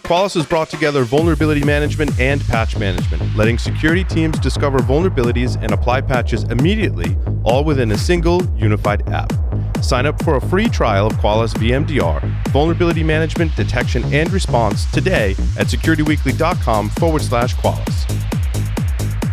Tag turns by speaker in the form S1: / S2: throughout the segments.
S1: Qualys has brought together vulnerability management and patch management, letting security teams discover vulnerabilities and apply patches immediately, all within a single, unified app. Sign up for a free trial of Qualys VMDR, vulnerability management, detection, and response today at securityweekly.com/Qualys.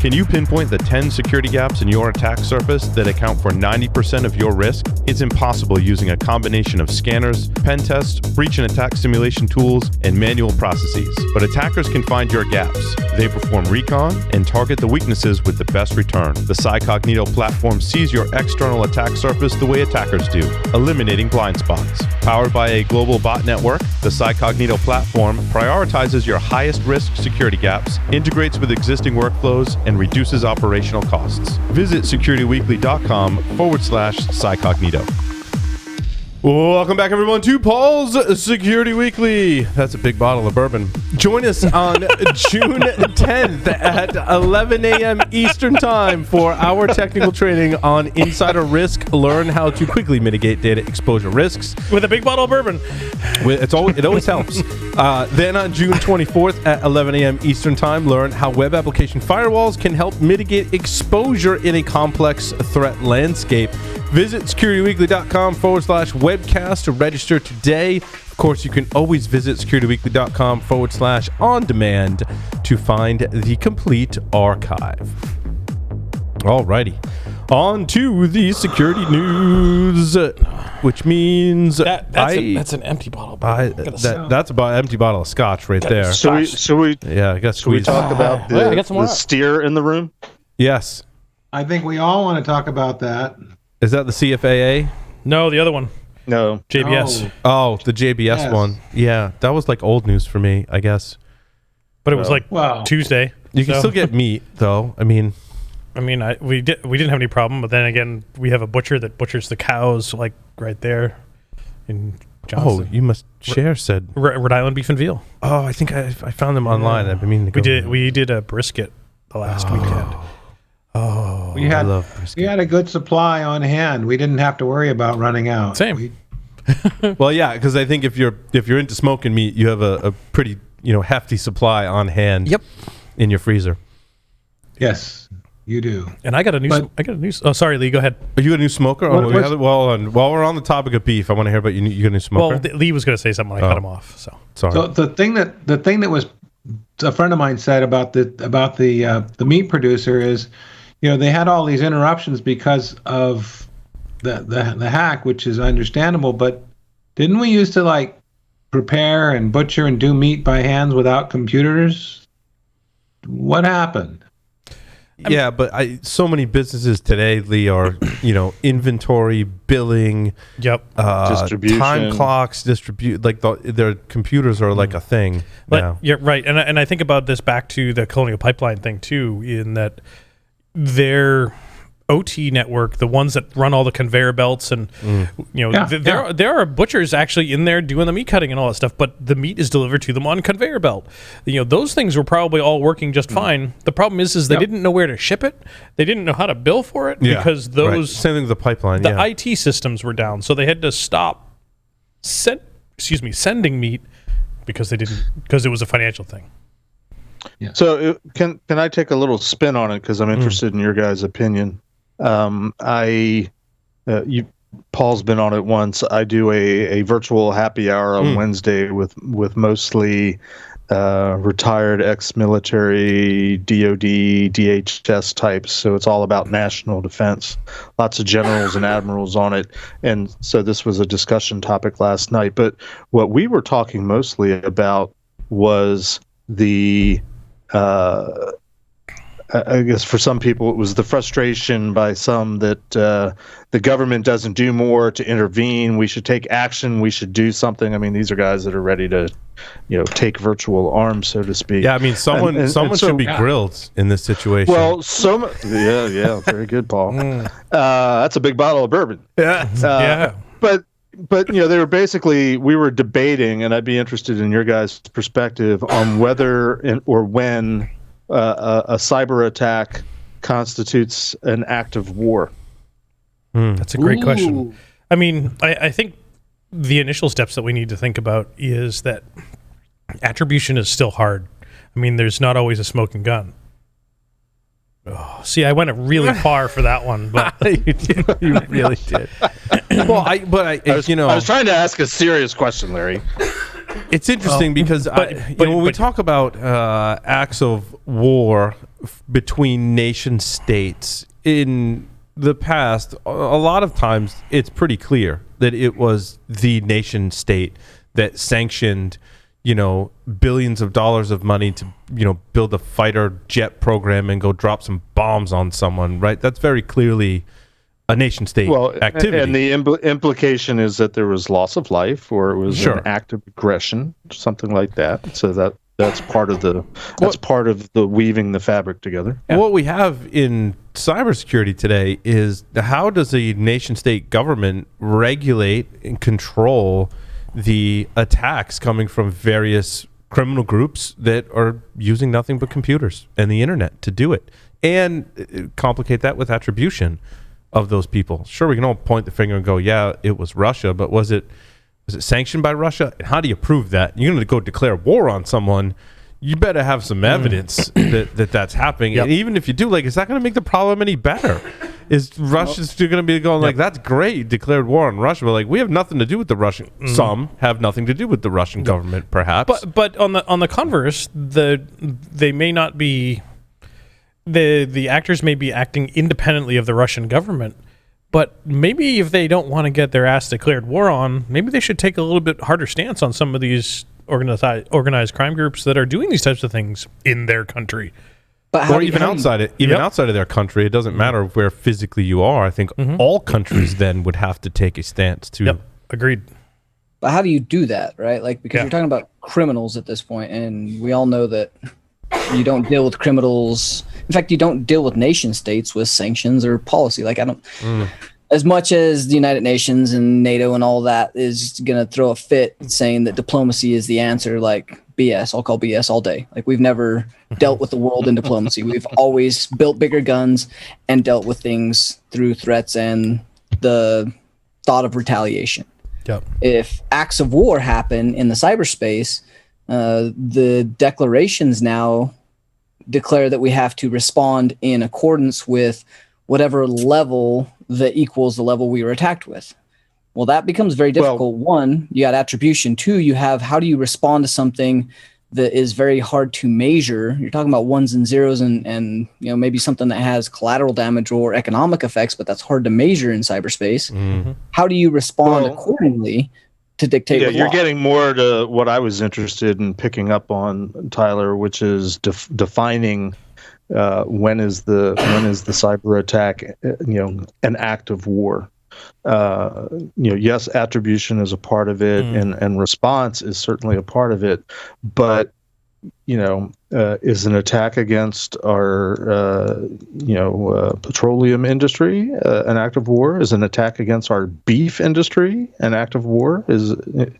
S1: Can you pinpoint the 10 security gaps in your attack surface that account for 90% of your risk? It's impossible using a combination of scanners, pen tests, breach and attack simulation tools, and manual processes. But attackers can find your gaps. They perform recon and target the weaknesses with the best return. The Cycognito platform sees your external attack surface the way attackers do, eliminating blind spots. Powered by a global bot network, the Cycognito platform prioritizes your highest risk security gaps, integrates with existing workflows, and reduces operational costs. Visit securityweekly.com/Cycognito. Welcome back, everyone, to Paul's Security Weekly. That's a big bottle of bourbon. Join us on June 10th at 11 a.m. Eastern Time for our technical training on insider risk. Learn how to quickly mitigate data exposure risks
S2: with a big bottle of bourbon.
S1: It always helps. Then on June 24th at 11 a.m. Eastern Time, learn how web application firewalls can help mitigate exposure in a complex threat landscape. Visit securityweekly.com/webcast to register today. Of course, you can always visit securityweekly.com/on-demand to find the complete archive. Alrighty. On to the security news, which means
S2: that's an empty bottle.
S1: That's about an empty bottle of scotch right there.
S3: Should we talk about the steer in the room?
S1: Yes.
S4: I think we all want to talk about that.
S1: Is that the CFAA?
S2: No, the other one.
S3: No.
S2: JBS.
S1: Oh, the JBS one. Yeah, that was like old news for me, I guess.
S2: But it was Tuesday.
S1: You can still get meat, though. I mean,
S2: we didn't have any problem. But then again, we have a butcher that butchers the cows, like right there in Johnson.
S1: Oh, you must share said
S2: Rhode Island beef and veal.
S1: Oh, I think I found them online. I've been meaning to go.
S2: We did a brisket the last weekend.
S1: Oh,
S4: we had a good supply on hand. We didn't have to worry about running out.
S2: Same.
S1: Well, yeah, because I think if you're into smoking meat, you have a pretty hefty supply on hand.
S2: Yep.
S1: In your freezer.
S4: Yes, you do.
S2: And I got a new. Oh, sorry, Lee. Go ahead.
S1: Are you a new smoker? While we're on the topic of beef, I want to hear about you. You got a new smoker?
S2: Well, Lee was going to say something when I cut him off.
S1: Sorry.
S4: So the thing that was a friend of mine said about the meat producer is, they had all these interruptions because of the hack, which is understandable. But didn't we used to prepare and butcher and do meat by hands without computers? What happened?
S1: Yeah, but so many businesses today, Lee, are inventory, billing,
S3: distribution,
S1: time clocks, their computers are like a thing.
S2: But
S1: now.
S2: You're right, and I think about this back to the Colonial Pipeline thing too, in that their OT network, the ones that run all the conveyor belts, and there are butchers actually in there doing the meat cutting and all that stuff, but the meat is delivered to them on conveyor belt. Those things were probably all working just fine. The problem is they didn't know where to ship it. They didn't know how to bill for it because those
S1: same thing with the pipeline.
S2: The IT systems were down, so they had to stop sending meat because it was a financial thing.
S3: Yeah. So can I take a little spin on it because I'm interested in your guys' opinion. Paul's been on it once. I do a virtual happy hour on Wednesday with mostly retired ex-military DOD, DHS types. So it's all about national defense. Lots of generals and admirals on it. And so this was a discussion topic last night. But what we were talking mostly about was the I guess for some people it was the frustration by some that the government doesn't do more to intervene. We should take action. We should do something. I mean, these are guys that are ready to, take virtual arms, so to speak.
S1: Yeah, I mean, someone should be grilled in this situation.
S3: Well, very good, Paul. That's a big bottle of bourbon.
S1: Yeah.
S3: But they were basically, we were debating, and I'd be interested in your guys' perspective on whether or when a cyber attack constitutes an act of war.
S2: That's a great question. I mean, I think the initial steps that we need to think about is that Attribution is still hard. I mean, there's not always a smoking gun. Oh, see, I went really far for that one, but
S1: you really did. I
S3: was trying to ask a serious question, Larry.
S1: It's interesting because when we talk about acts of war between nation states in the past, a lot of times it's pretty clear that it was the nation state that sanctioned billions of dollars of money to, build a fighter jet program and go drop some bombs on someone, right? That's very clearly a nation state activity.
S3: And the implication is that there was loss of life, or it was an act of aggression, something like that. So that's part of the weaving the fabric together.
S1: Yeah. What we have in cybersecurity today is how does a nation state government regulate and control the attacks coming from various criminal groups that are using nothing but computers and the internet to do it, and complicate that with attribution of those people. Sure, we can all point the finger and go, yeah, it was Russia, but was it sanctioned by Russia? And how do you prove that? You're going to go declare war on someone, you better have some evidence that's happening. Yep. And even if you do, is that going to make the problem any better? Is Russia still going to be going that's great, you declared war on Russia, but we have nothing to do with the Russian. Some have nothing to do with the Russian government, perhaps.
S2: But on the converse, they may not be. The actors may be acting independently of the Russian government, but maybe if they don't want to get their ass declared war on, maybe they should take a little bit harder stance on some of these organized crime groups that are doing these types of things in their country.
S1: Or even outside of their country. It doesn't matter where physically you are. I think all countries then would have to take a stance too.
S2: Yep, agreed.
S5: But how do you do that, right? Because you're talking about criminals at this point, and we all know that you don't deal with criminals. In fact, you don't deal with nation states with sanctions or policy. As much as the United Nations and NATO and all that is going to throw a fit saying that diplomacy is the answer, BS. I'll call BS all day. We've never dealt with the world in diplomacy. We've always built bigger guns and dealt with things through threats and the thought of retaliation.
S2: Yep.
S5: If acts of war happen in the cyberspace, the declarations now declare that we have to respond in accordance with whatever level that equals the level we were attacked with. Well, that becomes very difficult. One, you got attribution. Two, you have how do you respond to something that is very hard to measure? You're talking about ones and zeros and maybe something that has collateral damage or economic effects, but that's hard to measure in cyberspace. Mm-hmm. How do you respond accordingly to dictate?
S3: Yeah, you're getting more to what I was interested in picking up on, Tyler, which is defining when is the cyber attack an act of war. Yes, attribution is a part of it, and response is certainly a part of it. But is an attack against our petroleum industry an act of war? Is an attack against our beef industry an act of war? Is an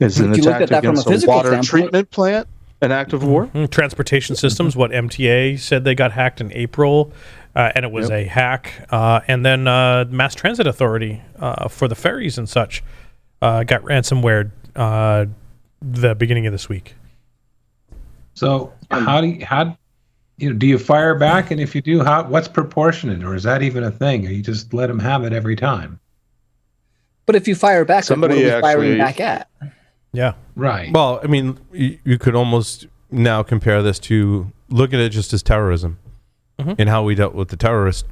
S3: attack against a water treatment plant an act of war?
S2: Transportation systems, what MTA said they got hacked in April. And it was a hack. And then Mass Transit Authority for the ferries and such got ransomware the beginning of this week.
S4: So do you fire back? And if you do, what's proportionate? Or is that even a thing? Or you just let them have it every time?
S5: But if you fire back, what are we firing back at?
S2: Yeah.
S4: Right.
S1: Well, I mean, you could almost now compare this to look at it just as terrorism. And how we dealt with the terrorist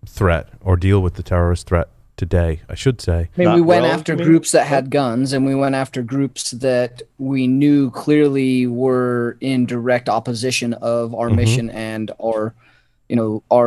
S1: threat, or deal with the terrorist threat today, I should say.
S5: I mean, we went after groups that had guns, and we went after groups that we knew clearly were in direct opposition of our mission and our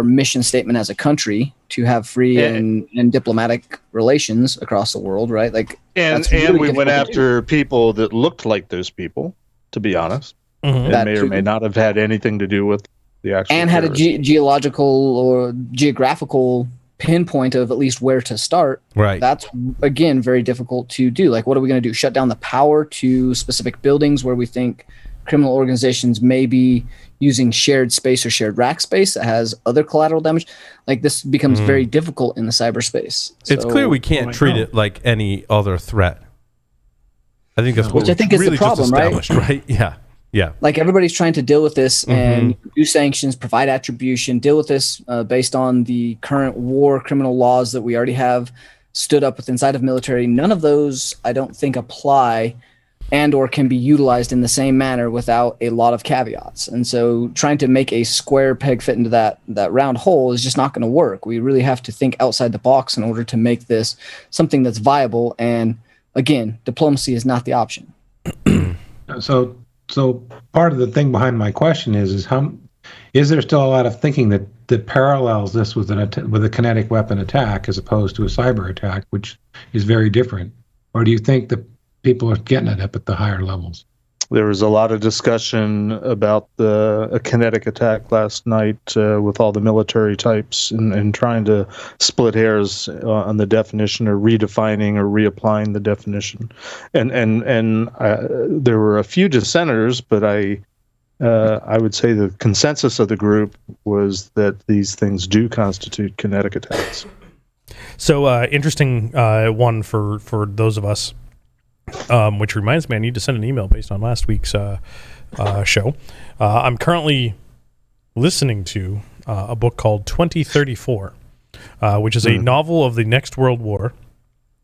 S5: mission statement as a country to have free and diplomatic relations across the world, right?
S3: And we went after people that looked like those people, to be honest, and may or may not have had anything to do with the actual
S5: and had a geological or geographical pinpoint of at least where to start.
S1: Right.
S5: That's, again, very difficult to do. What are we going to do? Shut down the power to specific buildings where we think criminal organizations may be using shared space or shared rack space that has other collateral damage? This becomes very difficult in the cyberspace.
S1: It's clear we can't treat it like any other threat. I think that's what
S5: which I think is
S1: really
S5: the problem,
S1: just established, right? Yeah. Yeah.
S5: Like everybody's trying to deal with this and do sanctions, provide attribution, deal with this based on the current war criminal laws that we already have stood up with inside of military. None of those, I don't think, apply and or can be utilized in the same manner without a lot of caveats. And so trying to make a square peg fit into that round hole is just not going to work. We really have to think outside the box in order to make this something that's viable. And again, diplomacy is not the option.
S4: So part of the thing behind my question is there still a lot of thinking that parallels this with a kinetic weapon attack as opposed to a cyber attack, which is very different? Or do you think that people are getting it up at the higher levels?
S3: There was a lot of discussion about a kinetic attack last night with all the military types and trying to split hairs on the definition or redefining or reapplying the definition. And there were a few dissenters, but I would say the consensus of the group was that these things do constitute kinetic attacks.
S2: So interesting one for those of us. Which reminds me, I need to send an email based on last week's show. I'm currently listening to a book called 2034, which is a novel of the next World War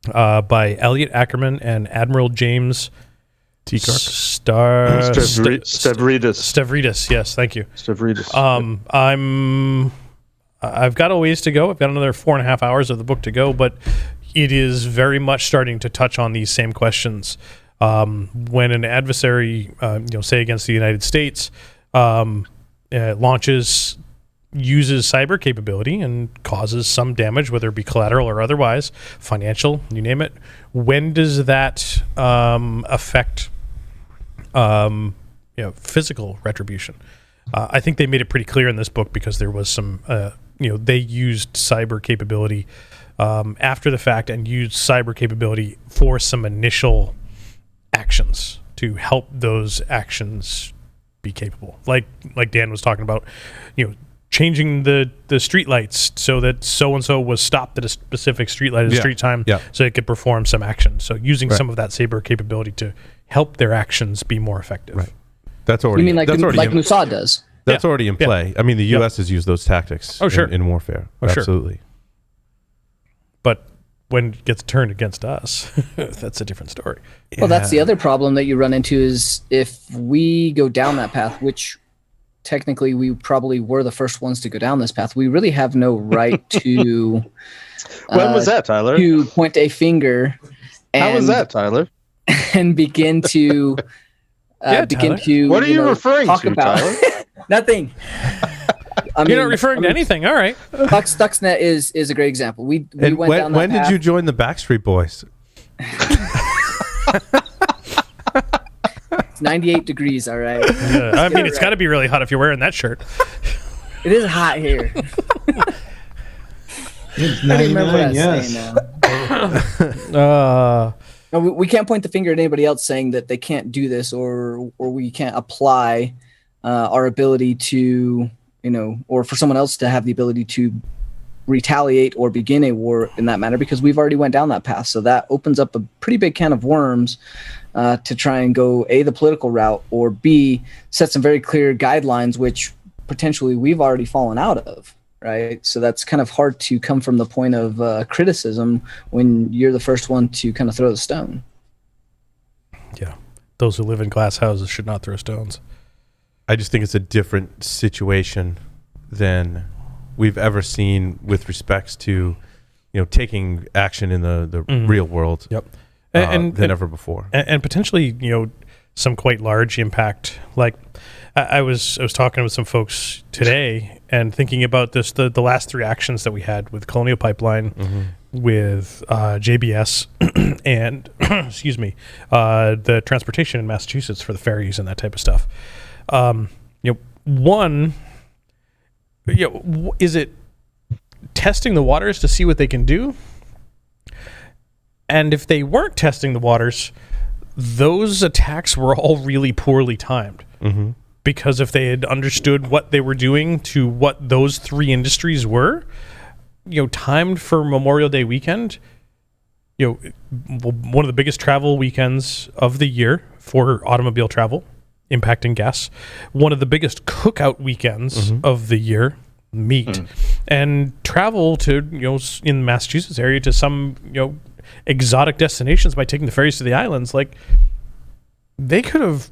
S2: by Elliot Ackerman and Admiral James Stavridis. Yes, thank you.
S3: Stavridis.
S2: I've got a ways to go. I've got another 4.5 hours of the book to go, but it is very much starting to touch on these same questions. When an adversary, say against the United States, uses cyber capability and causes some damage, whether it be collateral or otherwise, financial, you name it, when does that affect physical retribution? I think they made it pretty clear in this book because there was some, they used cyber capability after the fact and used cyber capability for some initial actions to help those actions be capable. Like Dan was talking about, changing the street lights so that so-and-so was stopped at a specific street light at a street time so it could perform some action. So using some of that cyber capability to help their actions be more effective. Right.
S1: That's already.
S5: You mean like Mossad does?
S1: That's already in play. I mean, the U.S. has used those tactics in warfare. Absolutely.
S2: But when it gets turned against us, that's a different story.
S5: Well, that's the other problem that you run into is if we go down that path, which technically we probably were the first ones to go down this path, we really have no right to...
S3: When was that, Tyler?
S5: To point a finger.
S3: How was that, Tyler?
S5: And begin to...
S3: What are you referring to, Tyler?
S5: Nothing.
S2: You're not referring to anything. All right.
S5: Stuxnet is a great example. We went down that
S1: when
S5: path.
S1: Did you join the Backstreet Boys?
S5: It's 98 degrees, all right.
S2: I mean, it's got to be really hot if you're wearing that shirt.
S5: It is hot here.
S4: It's 99, yes.
S5: No, we can't point the finger at anybody else saying that they can't do this or we can't apply our ability to, or for someone else to have the ability to retaliate or begin a war in that manner because we've already went down that path. So that opens up a pretty big can of worms to try and go A, the political route, or B, set some very clear guidelines, which potentially we've already fallen out of. Right. So that's kind of hard to come from the point of criticism when you're the first one to kind of throw the stone.
S2: Yeah. Those who live in glass houses should not throw stones.
S1: I just think it's a different situation than we've ever seen with respects to, taking action in the real world.
S2: Yep.
S1: Than ever before.
S2: And potentially, some quite large impact. Like I was talking with some folks today and thinking about this, the last three actions that we had with Colonial Pipeline, with JBS and excuse me, the transportation in Massachusetts for the ferries and that type of stuff. Is it testing the waters to see what they can do? And if they weren't testing the waters, those attacks were all really poorly timed. Mm-hmm. Because if they had understood what they were doing to what those three industries were, timed for Memorial Day weekend, one of the biggest travel weekends of the year for automobile travel, impacting guests. One of the biggest cookout weekends of the year, meat, and travel to in the Massachusetts area to some exotic destinations by taking the ferries to the islands. Like, they could have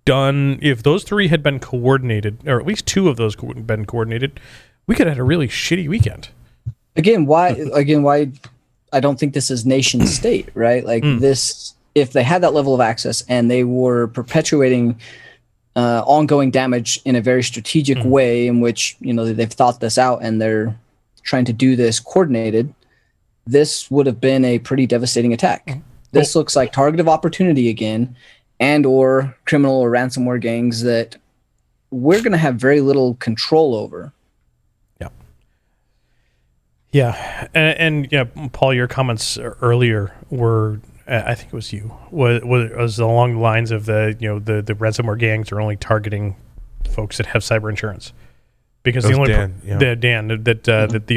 S2: done, if those three had been coordinated, or at least two of those had been coordinated, we could have had a really shitty weekend. Again,
S5: why I don't think this is nation state, right? Like this, if they had that level of access and they were perpetuating ongoing damage in a very strategic way in which, they've thought this out and they're trying to do this coordinated, this would have been a pretty devastating attack. This looks like target of opportunity again, and or criminal or ransomware gangs that we're going to have very little control over.
S2: Yeah. And Paul, your comments earlier were, I think it was you, was along the lines of the ransomware gangs are only targeting folks that have cyber insurance. Because the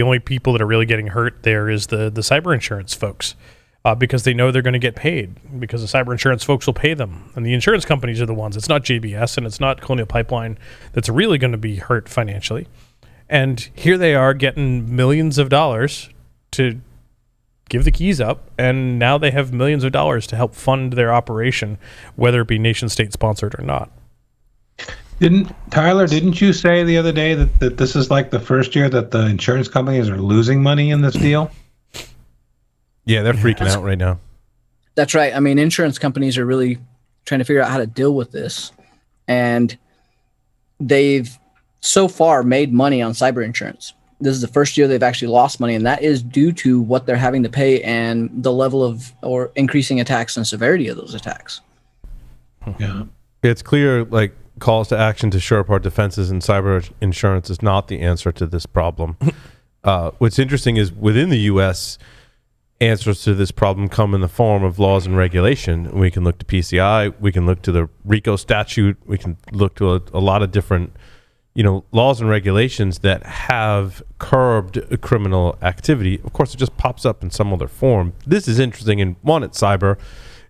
S2: only people that are really getting hurt there is the cyber insurance folks, because they know they're going to get paid, because the cyber insurance folks will pay them, and the insurance companies are the ones. It's not JBS and it's not Colonial Pipeline that's really going to be hurt financially. And here they are getting millions of dollars to give the keys up, and now they have millions of dollars to help fund their operation, whether it be nation state sponsored or not.
S4: Didn't you say the other day that this is like the first year that the insurance companies are losing money in this deal?
S1: Yeah, they're freaking out right now.
S5: That's right. I mean, insurance companies are really trying to figure out how to deal with this. And they've so far made money on cyber insurance. This is the first year they've actually lost money, and that is due to what they're having to pay and the level of or increasing attacks and severity of those attacks.
S4: Yeah.
S1: It's clear, like, calls to action to shore up our defenses, and cyber insurance is not the answer to this problem. What's interesting is within the U.S., answers to this problem come in the form of laws and regulation. We can look to PCI, we can look to the RICO statute, we can look to a lot of different laws and regulations that have curbed criminal activity. Of course, it just pops up in some other form. This is interesting, and one, it's cyber,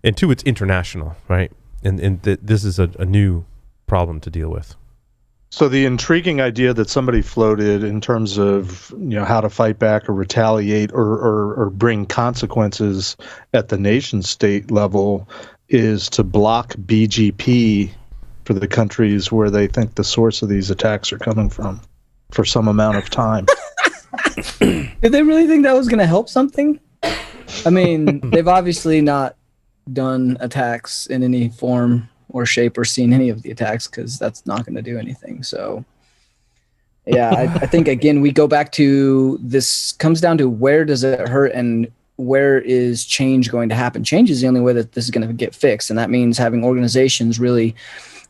S1: and two, it's international, right? And this is a new problem to deal with.
S3: So the intriguing idea that somebody floated in terms of how to fight back or retaliate or bring consequences at the nation state level is to block BGP for the countries where they think the source of these attacks are coming from for some amount of time.
S5: Did they really think that was going to help something? I mean, they've obviously not done attacks in any form or shape or seen any of the attacks, because that's not going to do anything. So yeah, I think again, we go back to this comes down to where does it hurt and where is change going to happen? Change is the only way that this is going to get fixed. And that means having organizations really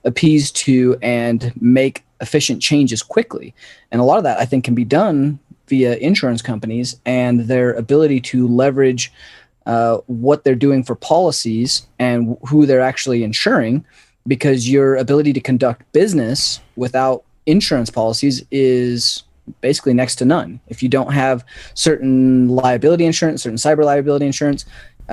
S5: appease to and make efficient changes quickly. And a lot of that I think can be done via insurance companies and their ability to leverage what they're doing for policies and who they're actually insuring, because your ability to conduct business without insurance policies is basically next to none. If you don't have certain liability insurance, certain cyber liability insurance,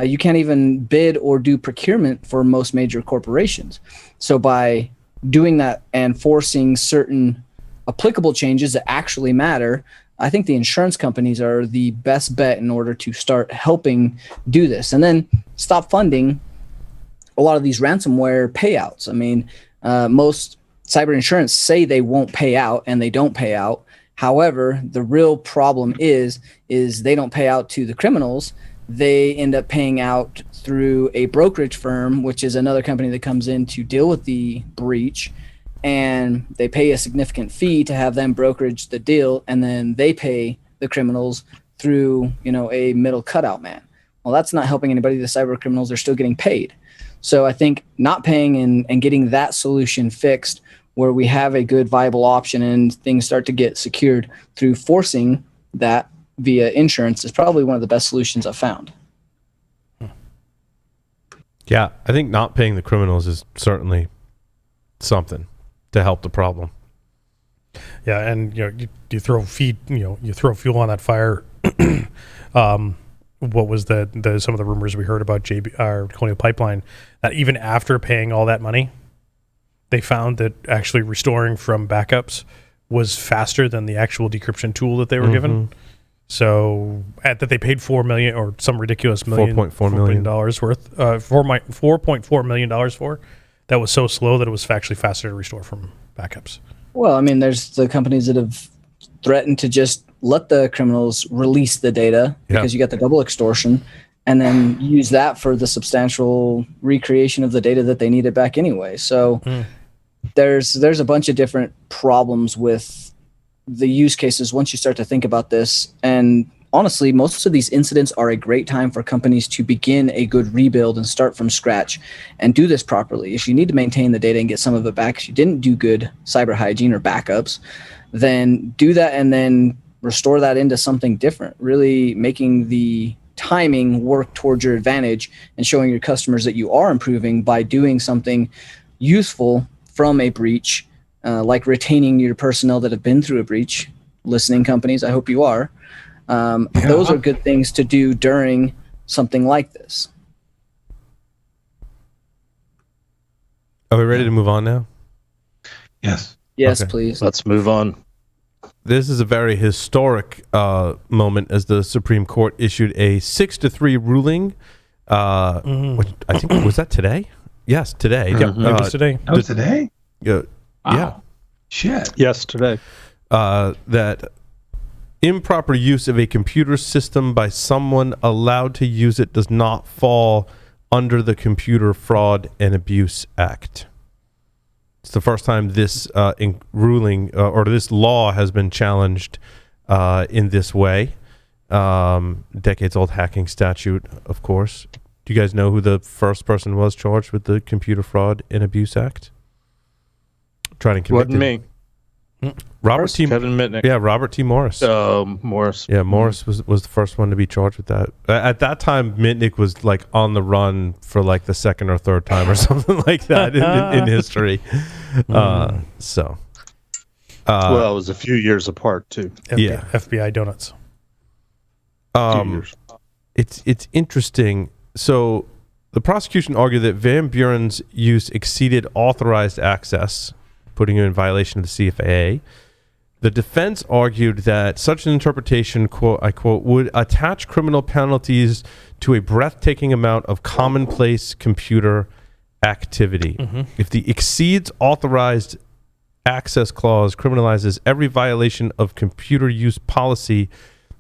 S5: you can't even bid or do procurement for most major corporations. So by doing that and forcing certain applicable changes that actually matter, I think the insurance companies are the best bet in order to start helping do this, and then stop funding a lot of these ransomware payouts. I mean, most cyber insurance say they won't pay out, and they don't pay out. However, the real problem is they don't pay out to the criminals. They end up paying out through a brokerage firm, which is another company that comes in to deal with the breach, and they pay a significant fee to have them brokerage the deal, and then they pay the criminals through a middle cutout man. Well, that's not helping anybody. The cyber criminals are still getting paid. So I think not paying and getting that solution fixed where we have a good viable option and things start to get secured through forcing that via insurance is probably one of the best solutions I've found.
S1: Yeah, I think not paying the criminals is certainly something to help the problem.
S2: Yeah, and you throw fuel on that fire. what was some of the rumors we heard about Colonial Pipeline, that even after paying all that money, they found that actually restoring from backups was faster than the actual decryption tool that they were given. So that they paid $4 million or some ridiculous $4.4 million worth, $4.4 million for, that was so slow that it was actually faster to restore from backups.
S5: Well, I mean, there's the companies that have threatened to just let the criminals release the data because you got the double extortion, and then use that for the substantial recreation of the data that they needed back anyway. So there's a bunch of different problems with the use cases once you start to think about this. And honestly, most of these incidents are a great time for companies to begin a good rebuild and start from scratch and do this properly. If you need to maintain the data and get some of it back, if you didn't do good cyber hygiene or backups, then do that and then restore that into something different, really making the timing work towards your advantage and showing your customers that you are improving by doing something useful from a breach, like retaining your personnel that have been through a breach. Listening companies, I hope you are. Those are good things to do during something like this.
S1: Are we ready to move on now?
S4: Yes.
S5: Yes,
S1: Okay.
S5: please.
S3: Let's move on.
S1: This is a very historic moment as the Supreme Court issued a 6-3 ruling. Which I think, was that today? Yes, today.
S2: It was today.
S4: That was today?
S1: Yeah.
S4: Wow. Shit.
S3: Yes, today.
S1: That improper use of a computer system by someone allowed to use it does not fall under the Computer Fraud and Abuse Act. It's the first time this ruling or this law has been challenged in this way. Decades-old hacking statute, of course. Do you guys know who the first person was charged with the Computer Fraud and Abuse Act? Trying to convict
S3: Wasn't me.
S1: Robert T.
S3: Kevin Mitnick.
S1: Yeah, Robert T. Morris.
S3: Morris.
S1: Yeah, Morris was the first one to be charged with that. At that time, Mitnick was like on the run for like the second or third time or something like that in history.
S3: Well, it was a few years apart too.
S2: FBI donuts.
S1: It's interesting. So the prosecution argued that Van Buren's use exceeded authorized access, putting him in violation of the CFAA. The defense argued that such an interpretation, quote, I quote, would attach criminal penalties to a breathtaking amount of commonplace computer activity. If the exceeds authorized access clause criminalizes every violation of computer use policy,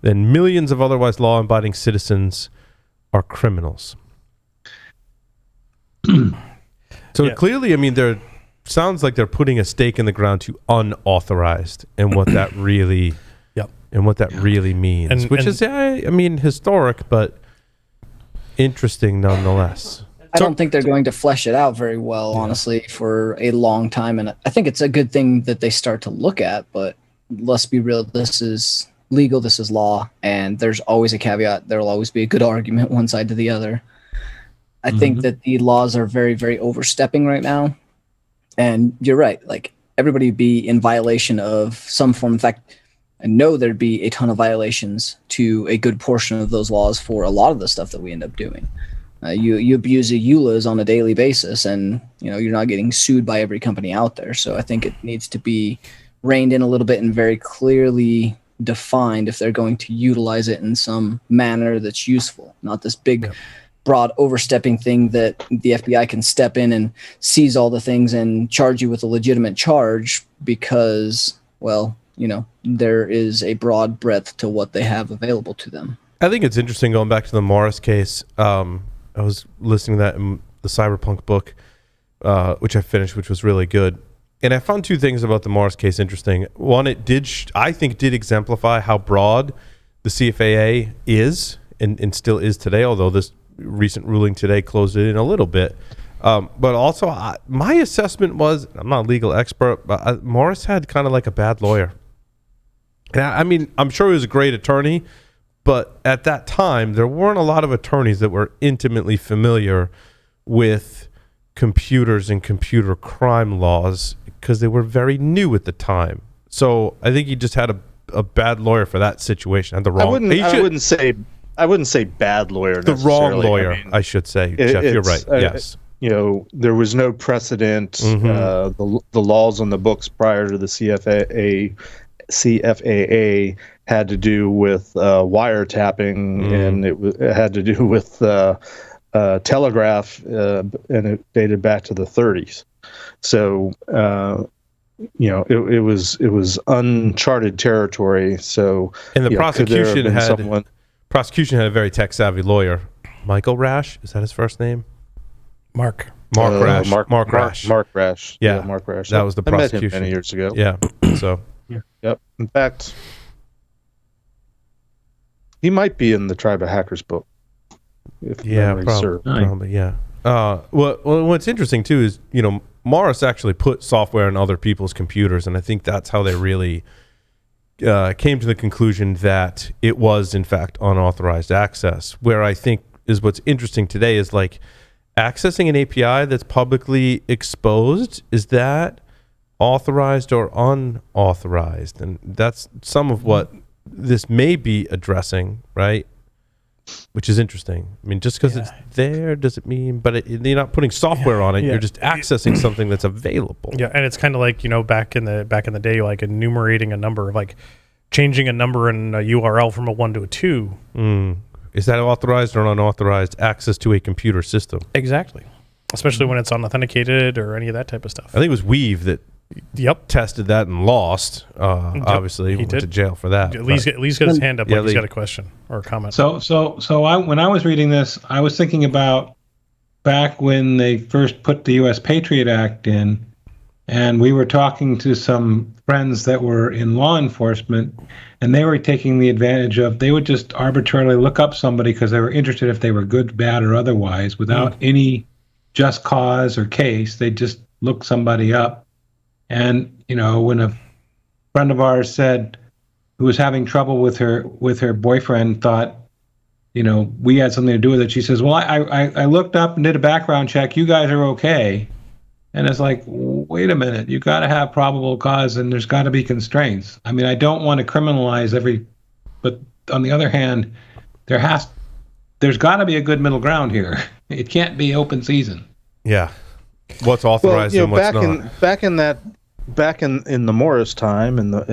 S1: then millions of otherwise law-abiding citizens are criminals. So clearly, I mean, there sounds like they're putting a stake in the ground to unauthorized and what that really really means, which is, I mean, historic, but interesting nonetheless.
S5: I don't think they're going to flesh it out very well, honestly, for a long time. And I think it's a good thing that they start to look at, but let's be real. This is legal. This is law. And there's always a caveat. There will always be a good argument one side to the other. I think that the laws are very, very overstepping right now. And you're right. Like, everybody would be in violation of some form. In fact, I know there'd be a ton of violations to a good portion of those laws for a lot of the stuff that we end up doing. You abuse the EULAs on a daily basis, and you're not getting sued by every company out there. So I think it needs to be reined in a little bit and very clearly defined if they're going to utilize it in some manner that's useful, not this big, broad overstepping thing that the FBI can step in and seize all the things and charge you with a legitimate charge because, well, there is a broad breadth to what they have available to them.
S1: I think it's interesting going back to the Morris case. I was listening to that in the Cyberpunk book, which I finished, which was really good. And I found two things about the Morris case interesting. One, it did, I think, did exemplify how broad the CFAA is and still is today, although this recent ruling today closed it in a little bit. But also, my assessment was, I'm not a legal expert, but Morris had kind of like a bad lawyer. And I mean, I'm sure he was a great attorney, but at that time, there weren't a lot of attorneys that were intimately familiar with computers and computer crime laws because they were very new at the time. So I think he just had a bad lawyer for that situation. Had the wrong.
S3: I wouldn't say I wouldn't say bad lawyer.
S1: The wrong lawyer,
S3: I mean,
S1: I should say, Jeff. You're right. Yes.
S3: There was no precedent. The laws on the books prior to the CFAA had to do with wiretapping, and it had to do with telegraph, and it dated back to the 30s. So it was uncharted territory. So,
S1: and the prosecution had a very tech savvy lawyer, Michael Rash. Is that his first name? Mark Rash.
S3: Mark Rash.
S1: Yeah,
S3: Mark Rash.
S1: That was the prosecution.
S3: I met him many years ago.
S1: Yeah. So.
S3: Yep. In fact, he might be in the Tribe of Hackers book.
S1: Probably. Yeah. Well, what's interesting too is Morris actually put software in other people's computers, and I think that's how they really came to the conclusion that it was in fact unauthorized access. Where I think is what's interesting today is like accessing an API that's publicly exposed. Is that authorized or unauthorized? And that's some of what this may be addressing, right? Which is interesting. I mean, just because it's there doesn't mean, but you're not putting software on it. You're just accessing something that's available.
S2: Yeah, and it's kind of like back in the day, like enumerating a number, like changing a number in a URL from a 1 to a 2.
S1: Is that authorized or unauthorized access to a computer system?
S2: Exactly, especially when it's unauthenticated or any of that type of stuff.
S1: I think it was Weave that tested that and lost. Obviously, he went to jail for that.
S2: Lee's got his hand up. He's got a question or a comment.
S4: So when I was reading this, I was thinking about back when they first put the U.S. Patriot Act in, and we were talking to some friends that were in law enforcement, and they were taking the advantage of, they would just arbitrarily look up somebody because they were interested if they were good, bad, or otherwise, without any just cause or case. They just look somebody up. And, when a friend of ours said, who was having trouble with her boyfriend, thought, we had something to do with it. She says, well, I looked up and did a background check. You guys are okay. And it's like, wait a minute, you got to have probable cause, and there's got to be constraints. I mean, I don't want to criminalize but on the other hand, there's got to be a good middle ground here. It can't be open season.
S1: Yeah. What's authorized and what's not.
S3: Back in the Morris time and the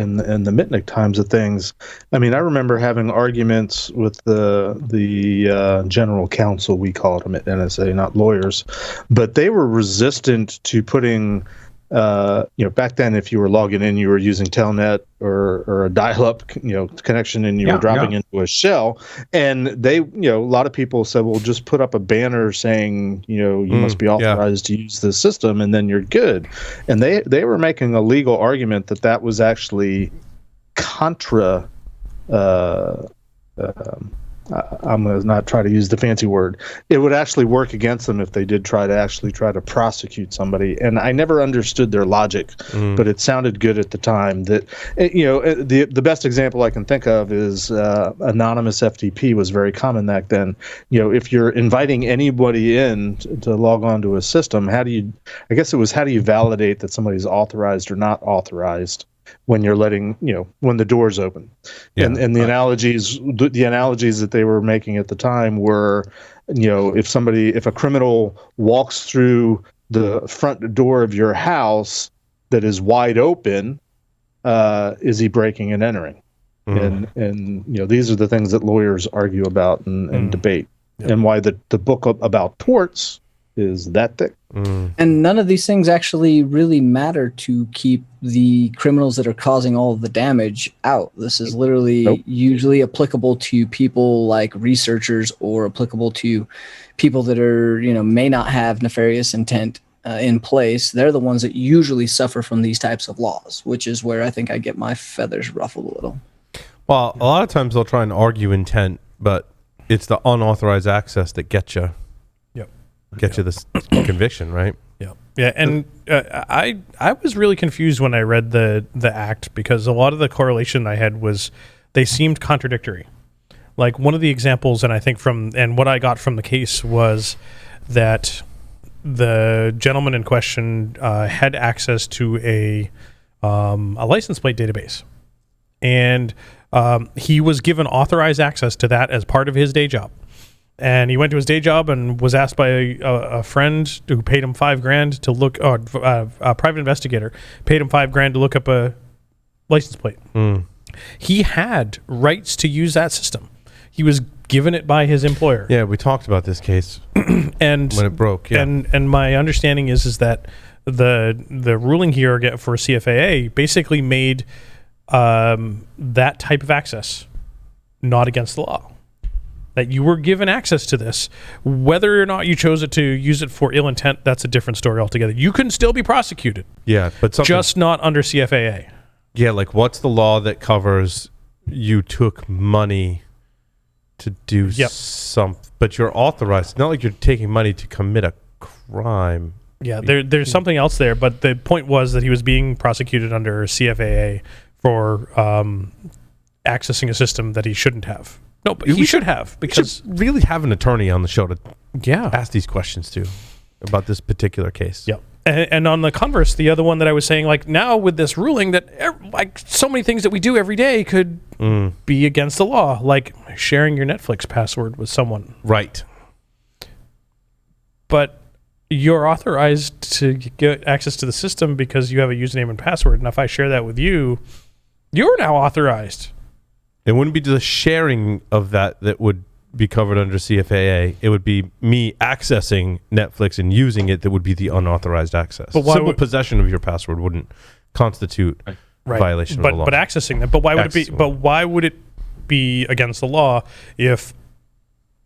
S3: Mitnick times of things, I mean, I remember having arguments with the general counsel, we called them at NSA, not lawyers, but they were resistant to putting, back then, if you were logging in, you were using Telnet or a dial-up, connection, and you were dropping into a shell. And they, a lot of people said, well, just put up a banner saying, you must be authorized to use this system, and then you're good. And they were making a legal argument that was actually contra. I'm going to not try to use the fancy word. It would actually work against them if they did try to prosecute somebody. And I never understood their logic, but it sounded good at the time. That the best example I can think of is anonymous FTP was very common back then. If you're inviting anybody in to log on to a system, how do you validate that somebody's authorized or not authorized? When you're letting, when the door's open. And the analogies that they were making at the time were, if a criminal walks through the front door of your house that is wide open, is he breaking and entering? And these are the things that lawyers argue about and debate, and why the book about torts is that thick.
S5: And none of these things actually really matter to keep the criminals that are causing all of the damage out. This is literally usually applicable to people like researchers, or applicable to people that are, may not have nefarious intent in place. They're the ones that usually suffer from these types of laws, which is where I think I get my feathers ruffled a little.
S1: Well, a lot of times they'll try and argue intent, but it's the unauthorized access that gets you. Get you this conviction, right?
S2: Yeah, and I was really confused when I read the act, because a lot of the correlation I had was they seemed contradictory. Like one of the examples, and I think what I got from the case was that the gentleman in question had access to a license plate database, and He was given authorized access to that as part of his day job. And he went to his day job and was asked by a friend who paid him $5,000 to look, or a private investigator paid him $5,000 to look up a license plate. He had rights to use that system. He was given it by his employer.
S1: Yeah, we talked about this case
S2: and
S1: when it broke. Yeah.
S2: And my understanding is that the ruling here for CFAA basically made that type of access not against the law. That you were given access to this, whether or not you chose to use it for ill intent, that's a different story altogether. You can still be prosecuted.
S1: Yeah, but
S2: just not under CFAA.
S1: Yeah, like what's the law that covers you took money to do something, but you're authorized? It's not like you're taking money to commit a crime.
S2: Yeah, there's something else there, but the point was that he was being prosecuted under CFAA for accessing a system that he shouldn't have. No, but he should have, because
S1: we should really have an attorney on the show to
S2: Yeah.
S1: ask these questions to about this particular case.
S2: Yep. And on the converse, the other one that I was saying, like now with this ruling that like so many things that we do every day could be against the law, like sharing your Netflix password with someone.
S1: Right.
S2: But you're authorized to get access to the system because you have a username and password. And if I share that with you, you're now authorized.
S1: It wouldn't be the sharing of that would be covered under CFAA. It would be me accessing Netflix and using it that would be the unauthorized access. But simple possession of your password wouldn't constitute violation of the law.
S2: But accessing them. But why would it be? But why would it be against the law if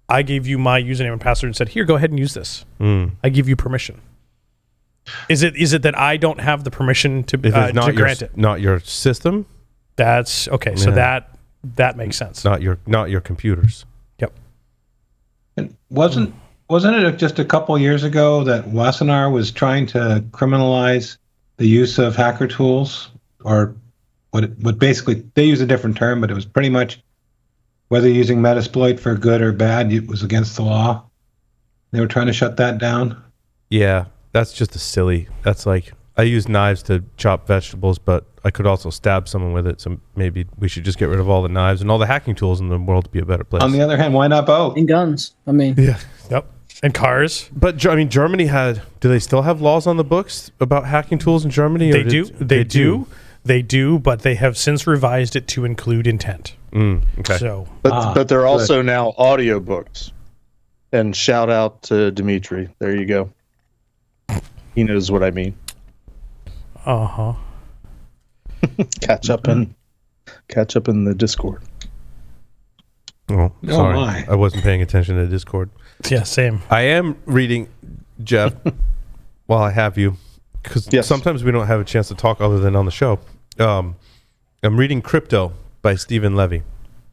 S2: I gave you my username and password and said, "Here, go ahead and use this. I give you permission." Is it that I don't have the permission to grant it?
S1: Not your system.
S2: That's okay. So that makes sense.
S1: Not your computers.
S2: Yep.
S4: And wasn't it just a couple years ago that Wassenaar was trying to criminalize the use of hacker tools, or what basically they use a different term, but it was pretty much whether using Metasploit for good or bad, it was against the law. They were trying to shut that down.
S1: Yeah, that's just that's like, I use knives to chop vegetables, but I could also stab someone with it. So maybe we should just get rid of all the knives and all the hacking tools in the world to be a better place.
S4: On the other hand, why not both?
S5: And guns. I mean,
S1: yeah,
S2: yep. And cars.
S1: But I mean, Germany do they still have laws on the books about hacking tools in Germany?
S2: They do, but they have since revised it to include intent.
S1: Okay.
S2: So,
S3: but they're also now audiobooks. And shout out to Dimitri. There you go. He knows what I mean. Catch up in the Discord.
S1: Oh, sorry. I wasn't paying attention to the Discord.
S2: Yeah, same.
S1: I am reading, Jeff, while I have you, because sometimes we don't have a chance to talk other than on the show. I'm reading Crypto by Stephen Levy.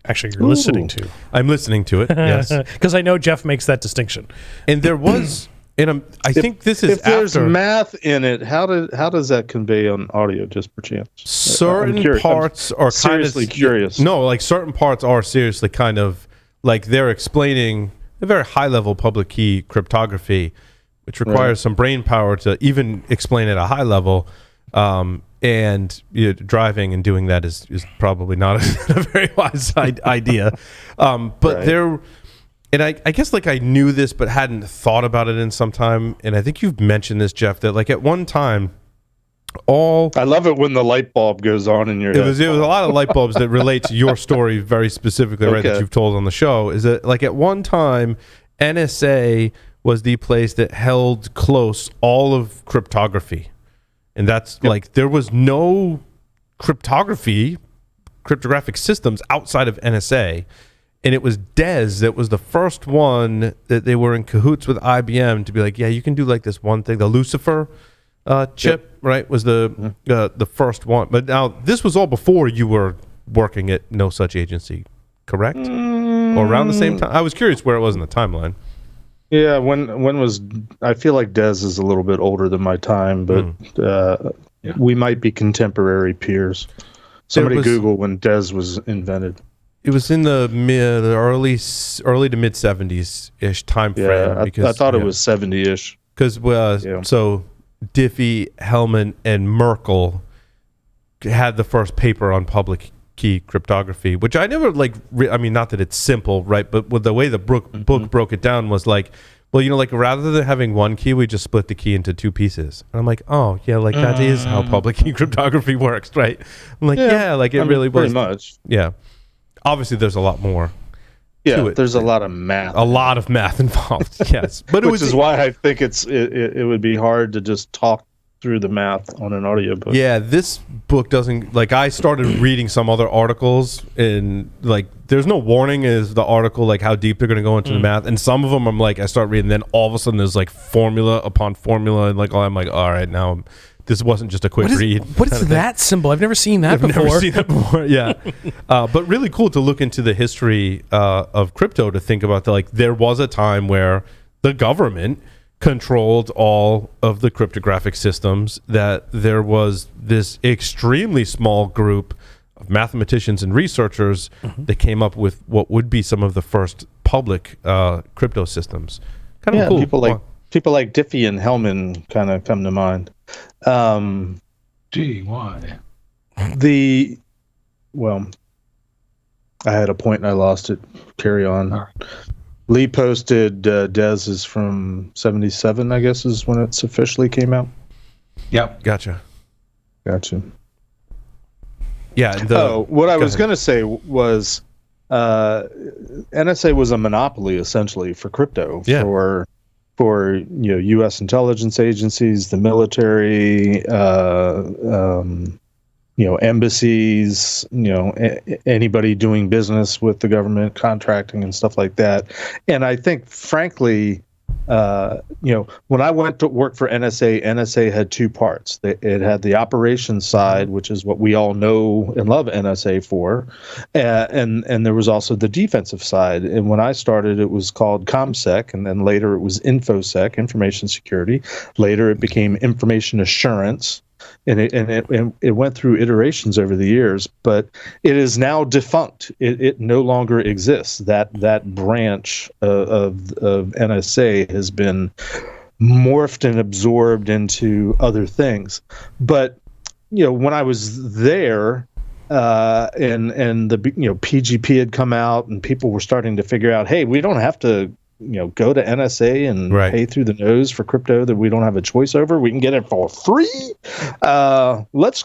S2: Actually, you're listening to.
S1: I'm listening to it, yes.
S2: Because I know Jeff makes that distinction.
S1: And there was... I think this is
S3: if there's math in it, how does that convey on audio, just per chance?
S1: Certain parts are
S3: seriously curious.
S1: No, like certain parts are seriously kind of like they're explaining a very high level public key cryptography, which requires some brain power to even explain at a high level. And driving and doing that is probably not a very wise idea. But there. And I guess like I knew this but hadn't thought about it in some time. And I think you've mentioned this, Jeff, that like at one time, I
S3: love it when the light bulb goes on in your head.
S1: It was a lot of light bulbs that relate to your story very specifically, right, that you've told on the show. Is that like at one time, NSA was the place that held close all of cryptography. And that's like there was no cryptographic systems outside of NSA. And it was DES that was the first one that they were in cahoots with IBM to be like, yeah, you can do like this one thing. The Lucifer chip, right, was the first one. But now this was all before you were working at no such agency, correct? Or around the same time? I was curious where it was in the timeline.
S3: Yeah, when was... I feel like DES is a little bit older than my time, but we might be contemporary peers. Somebody Google when DES was invented.
S1: It was in the early to mid 70s ish time frame.
S3: I thought it was 70-ish.
S1: Because so Diffie, Hellman, and Merkel had the first paper on public key cryptography, which I never I mean, not that it's simple, right? But with the way the book broke it down was like, well, like rather than having one key, we just split the key into two pieces. And I'm like, oh yeah, like that is how public key cryptography works, right? I'm like, like it really was.
S3: Pretty much.
S1: Yeah. Obviously, there's a lot more.
S3: Yeah, there's a lot of math.
S1: A lot of math involved. Yes, but
S3: which is why I think it would be hard to just talk through the math on an audiobook.
S1: Yeah, this book doesn't, I started reading some other articles, and there's no warning is the article how deep they're going to go into the math, and some of them I'm I start reading, then all of a sudden there's formula upon formula, and I'm like, all right, now this wasn't just a quick read.
S2: What is that symbol? I've never seen that before.
S1: Never seen that before. Yeah, but really cool to look into the history of crypto, to think about there was a time where the government controlled all of the cryptographic systems, that there was this extremely small group of mathematicians and researchers that came up with what would be some of the first public crypto systems. Kind of cool.
S3: People like Diffie and Hellman kind of come to mind.
S4: Why?
S3: I had a point and I lost it. Carry on.
S4: All right.
S3: Lee posted DES is from 77, I guess, is when it's officially came out.
S4: Yep.
S1: Gotcha.
S3: Yeah. What I was going to say was NSA was a monopoly, essentially, for crypto. Yeah. For U.S. intelligence agencies, the military, embassies, anybody doing business with the government, contracting and stuff like that. And I think, frankly, when I went to work for NSA had two parts. It had the operations side, which is what we all know and love NSA for, and there was also the defensive side. And when I started, it was called ComSec, and then later it was InfoSec, information security. Later it became information assurance. And it went through iterations over the years, but it is now defunct. It no longer exists. That branch of NSA has been morphed and absorbed into other things. But when I was there, and the PGP had come out, and people were starting to figure out, hey, we don't have to go to NSA and pay through the nose for crypto that we don't have a choice over. We can get it for free. Let's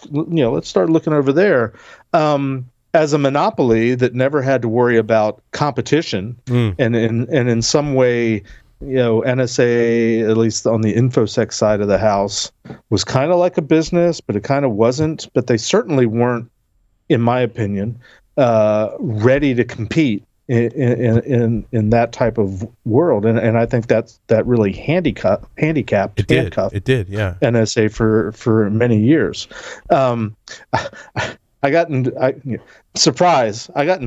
S3: start looking over there. As a monopoly that never had to worry about competition, and in some way, NSA, at least on the InfoSec side of the house, was kind of like a business, but it kind of wasn't. But they certainly weren't, in my opinion, ready to compete in that type of world, and I think that really handcuffed
S1: it did yeah
S3: NSA for many years. I got in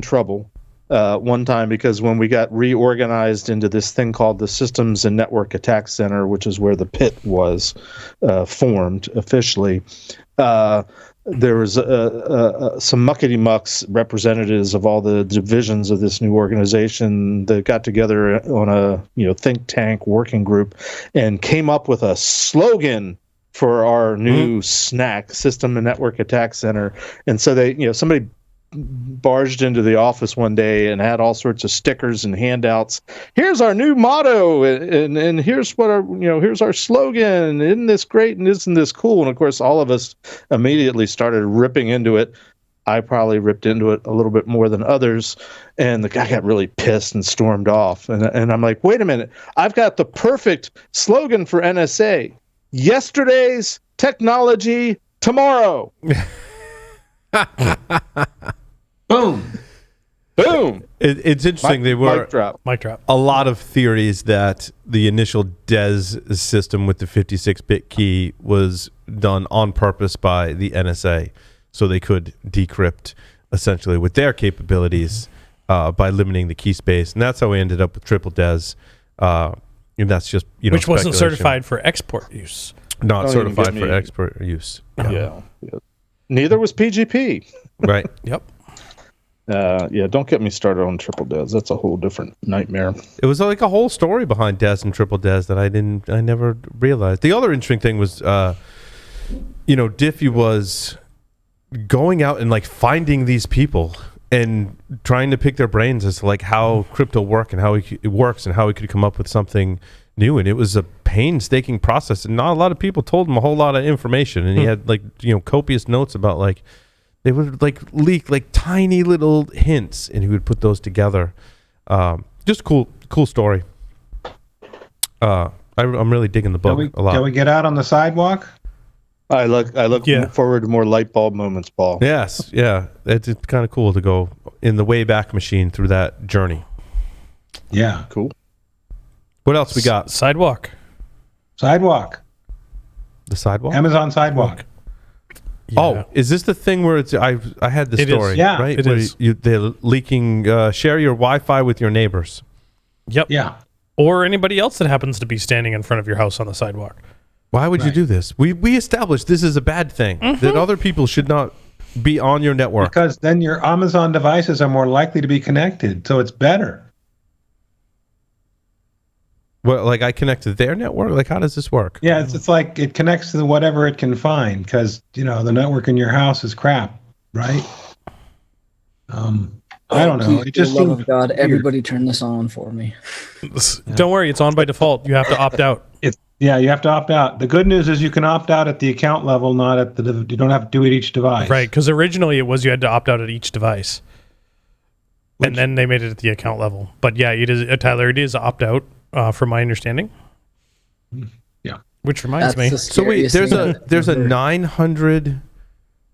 S3: trouble one time because when we got reorganized into this thing called the Systems and Network Attack Center, which is where the PIT was formed officially, there was some muckety-mucks representatives of all the divisions of this new organization that got together on a think tank working group and came up with a slogan for our new snack, System and Network Attack Center. And so they, somebody barged into the office one day and had all sorts of stickers and handouts. Here's our new motto, and here's what our here's our slogan. Isn't this great? And isn't this cool? And of course, all of us immediately started ripping into it. I probably ripped into it a little bit more than others, and the guy got really pissed and stormed off. And I'm like, wait a minute, I've got the perfect slogan for NSA: yesterday's technology tomorrow.
S4: Boom.
S1: It's interesting. They were
S2: mic drop.
S1: A lot of theories that the initial DES system with the 56-bit key was done on purpose by the NSA, so they could decrypt essentially with their capabilities by limiting the key space, and that's how we ended up with triple DES. And that's just
S2: which wasn't certified for export use.
S1: Not certified for export use.
S3: Yeah. Neither was PGP.
S1: Right.
S2: Yep.
S3: Don't get me started on triple DES. That's a whole different nightmare.
S1: It was like a whole story behind DES and triple DES that I never realized. The other interesting thing was, Diffie was going out and like finding these people and trying to pick their brains as to like how crypto work and how it works and how we could come up with something new. And it was a painstaking process, and not a lot of people told him a whole lot of information. And he had like, you know, copious notes about like they would like leak like tiny little hints, and he would put those together. Just cool story. I'm really digging the book a lot.
S4: Can we get out on the sidewalk?
S3: I look forward to more light bulb moments, Paul.
S1: Yes, yeah. It's kind of cool to go in the Wayback Machine through that journey.
S4: Yeah.
S3: Cool.
S1: What else we got?
S2: Sidewalk.
S4: Sidewalk.
S1: The Sidewalk?
S4: Amazon Sidewalk.
S2: Yeah.
S1: Oh, is this the thing where it's I had the story,
S4: yeah,
S1: right?
S2: it
S1: where
S2: is.
S1: They're leaking, share your Wi-Fi with your neighbors.
S2: Yep.
S4: Yeah.
S2: Or anybody else that happens to be standing in front of your house on the sidewalk.
S1: Why would you do this? We established this is a bad thing, that other people should not be on your network.
S4: Because then your Amazon devices are more likely to be connected, so it's better.
S1: Well, like I connect to their network? Like how does this work?
S4: Yeah, it's like it connects to whatever it can find, because, you know, the network in your house is crap, right? I don't know. It just
S5: For the love
S4: seems
S5: of God,
S4: weird.
S5: everybody turn this on for me.
S2: Don't worry, it's on by default. You have to opt out.
S4: Yeah, you have to opt out. The good news is you can opt out at the account level, not at the. You don't have to do it each device.
S2: Right, because originally it was you had to opt out at each device. And then they made it at the account level. But yeah, it is, Tyler, it is opt out, from my understanding.
S4: Yeah.
S2: Which reminds me.
S1: So wait, there's a 900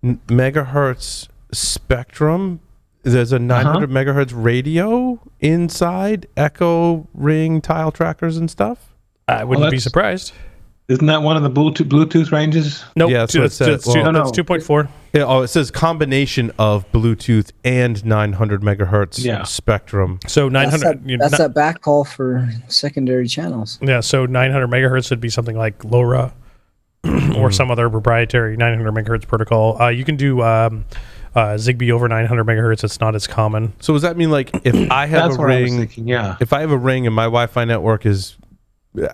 S1: megahertz spectrum. There's a 900 megahertz radio inside Echo Ring tile trackers and stuff.
S2: I wouldn't be surprised.
S4: Isn't that one of the Bluetooth ranges?
S2: Nope.
S1: Yeah, so
S2: that's,
S1: it's
S2: that's 2.4.
S1: Yeah, it says combination of Bluetooth and 900 megahertz spectrum.
S2: So 900.
S5: That's that backhaul for secondary channels.
S2: Yeah, so 900 megahertz would be something like LoRa or some other proprietary 900 megahertz protocol. You can do Zigbee over 900 megahertz. It's not as common.
S1: So does that mean like if I have a ring, if I have a ring and my Wi-Fi network is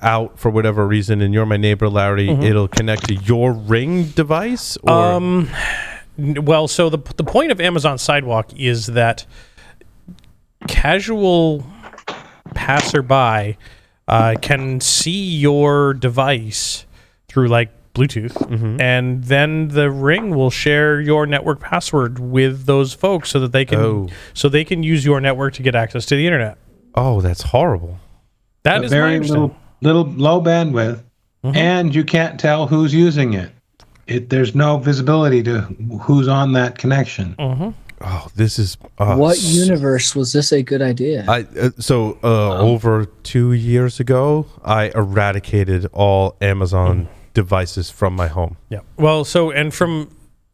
S1: out for whatever reason and you're my neighbor Larry, it'll connect to your Ring device? Or?
S2: Well, so the point of Amazon Sidewalk is that casual passerby can see your device through like Bluetooth, and then the Ring will share your network password with those folks so that they can use your network to get access to the internet.
S1: Oh, that's horrible.
S2: That is
S4: very little low bandwidth, and you can't tell who's using it. There's no visibility to who's on that connection.
S1: Oh, this is
S5: what universe was this a good idea?
S1: Over 2 years ago, I eradicated all Amazon devices from my home.
S2: Yeah. Well,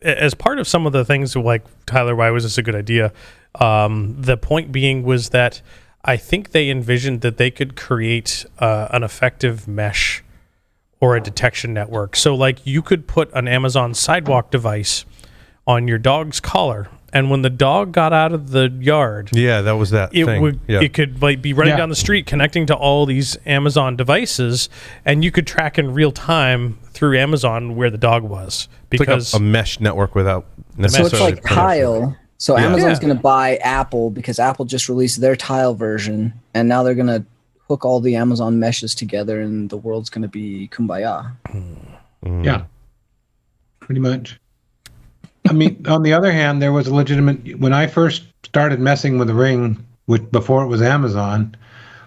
S2: as part of some of the things like, Tyler, why was this a good idea? The point being was that I think they envisioned that they could create an effective mesh or a detection network. So like you could put an Amazon Sidewalk device on your dog's collar, and when the dog got out of the yard,
S1: that was that thing.
S2: It could like be running down the street connecting to all these Amazon devices, and you could track in real time through Amazon where the dog was. Because
S1: it's like a mesh network without
S5: necessarily. So it's like Tile. So Amazon's going to buy Apple because Apple just released their Tile version, and now they're going to hook all the Amazon meshes together, and the world's going to be kumbaya.
S4: Yeah, pretty much. I mean, on the other hand, there was a legitimate. When I first started messing with the Ring, before it was Amazon,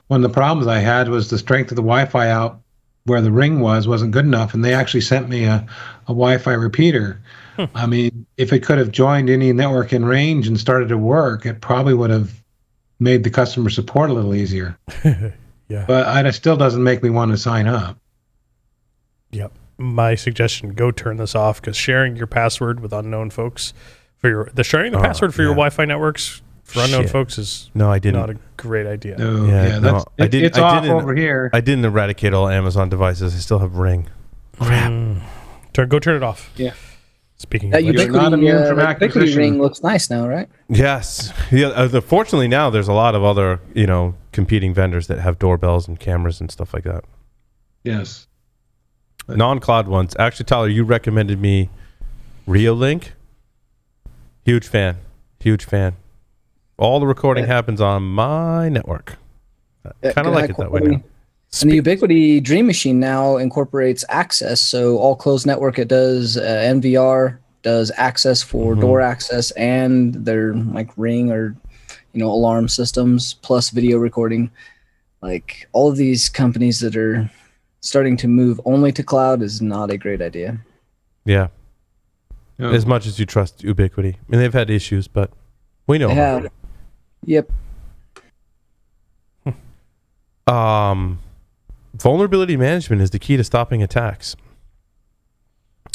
S4: one of the problems I had was the strength of the Wi-Fi out where the Ring wasn't good enough, and they actually sent me a Wi-Fi repeater. I mean, if it could have joined any network in range and started to work, it probably would have made the customer support a little easier. But it still doesn't make me want to sign up.
S2: Yep. My suggestion: go turn this off, because sharing your password with unknown folks for sharing the password for your Wi-Fi networks for unknown folks is not a great idea.
S4: It's off over here.
S1: I didn't eradicate all Amazon devices. I still have Ring. Crap.
S2: Go turn it off.
S5: Yeah.
S2: Speaking
S5: that
S2: of
S5: Ubiquiti Ring looks nice now, right?
S1: Yes. Yeah. Fortunately, now there's a lot of other, competing vendors that have doorbells and cameras and stuff like that.
S4: Yes.
S1: Non-cloud ones. Actually, Tyler, you recommended me Reolink. Huge fan. All the recording happens on my network. Kind of like it that way now.
S5: And the Ubiquiti Dream Machine now incorporates access. So all closed network, it does NVR, does access for door access and their like Ring or alarm systems plus video recording. Like all of these companies that are starting to move only to cloud is not a great idea.
S1: Yeah. As much as you trust Ubiquiti. I mean, they've had issues, but we know.
S5: They have. Yep.
S1: Vulnerability management is the key to stopping attacks.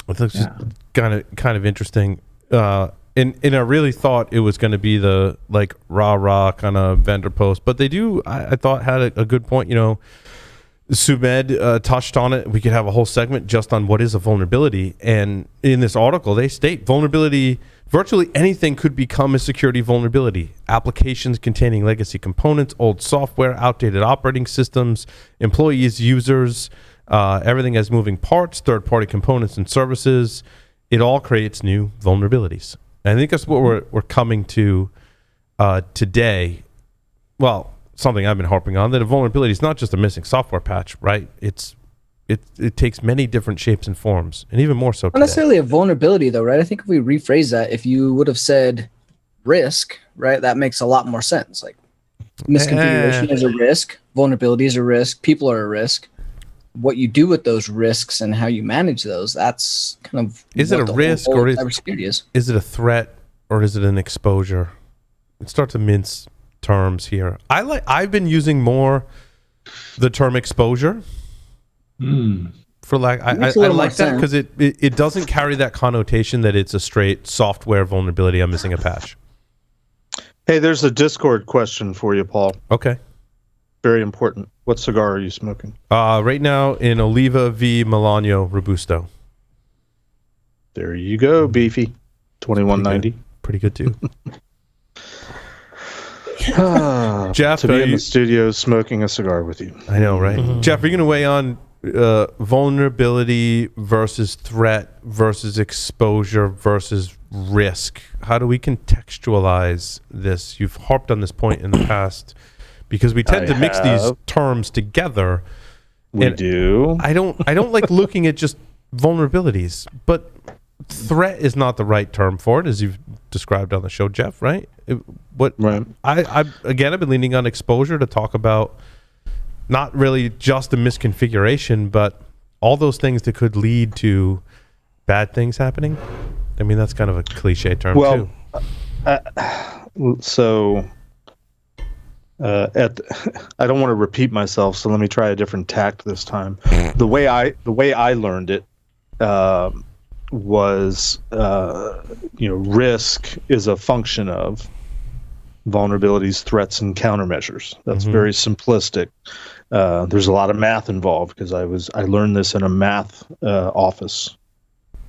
S1: I think it's kind of interesting. And I really thought it was going to be the like rah kind of vendor post, but they do. I thought had a good point. Sumed touched on it. We could have a whole segment just on what is a vulnerability. And in this article, they state vulnerability. Virtually anything could become a security vulnerability. Applications containing legacy components, old software, outdated operating systems, employees, users, everything has moving parts, third-party components and services. It all creates new vulnerabilities. And I think that's what we're coming to today. Well, something I've been harping on, that a vulnerability is not just a missing software patch, right? It takes many different shapes and forms, and even more so
S5: Not necessarily a vulnerability, though, right? I think if we rephrase that, if you would have said risk, right, that makes a lot more sense. Like misconfiguration is a risk, vulnerability is a risk, people are a risk. What you do with those risks and how you manage those, that's kind of
S1: is it a risk or
S5: cybersecurity
S1: is it a threat or is it an exposure? Let's start to mince terms here. I've been using more the term exposure. For like I like that because it doesn't carry that connotation that it's a straight software vulnerability. I'm missing a patch.
S3: Hey, there's a Discord question for you, Paul.
S1: Okay.
S3: Very important. What cigar are you smoking?
S1: Right now in Oliva V Milano Robusto.
S3: There you go, beefy. 2190.
S1: Pretty good too.
S3: Jeff, to be in the studio smoking a cigar with you.
S1: I know, right? Jeff, are you going to weigh on vulnerability versus threat versus exposure versus risk? How do we contextualize this? You've harped on this point in the past because we tend to mix these terms together.
S3: We do.
S1: I don't like looking at just vulnerabilities, but threat is not the right term for it, as you've described on the show, Jeff, right?
S3: Right.
S1: I've been leaning on exposure to talk about not really just a misconfiguration, but all those things that could lead to bad things happening. I mean, that's kind of a cliche term, too.
S3: I don't want to repeat myself, so let me try a different tact this time. The way I learned it was, risk is a function of vulnerabilities, threats, and countermeasures. That's very simplistic. There's a lot of math involved because I learned this in a math office.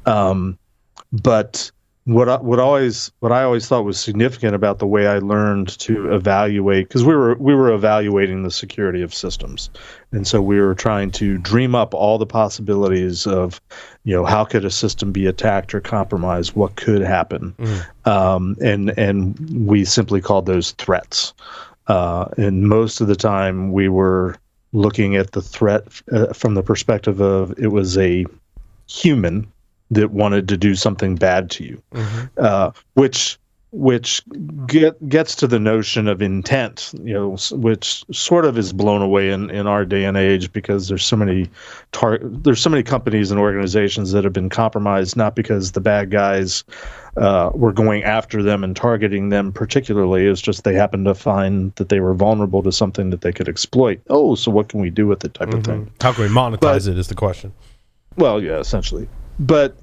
S3: But what I always thought was significant about the way I learned to evaluate, because we were evaluating the security of systems, and so we were trying to dream up all the possibilities of, how could a system be attacked or compromised, what could happen, and we simply called those threats. And most of the time, we were looking at the threat from the perspective of it was a human that wanted to do something bad to you, which gets to the notion of intent, which sort of is blown away in our day and age because there's so many companies and organizations that have been compromised, not because the bad guys were going after them and targeting them particularly. It's just they happened to find that they were vulnerable to something that they could exploit. Oh, so what can we do with it type of thing?
S1: How can we monetize it is the question.
S3: Well, yeah, essentially. But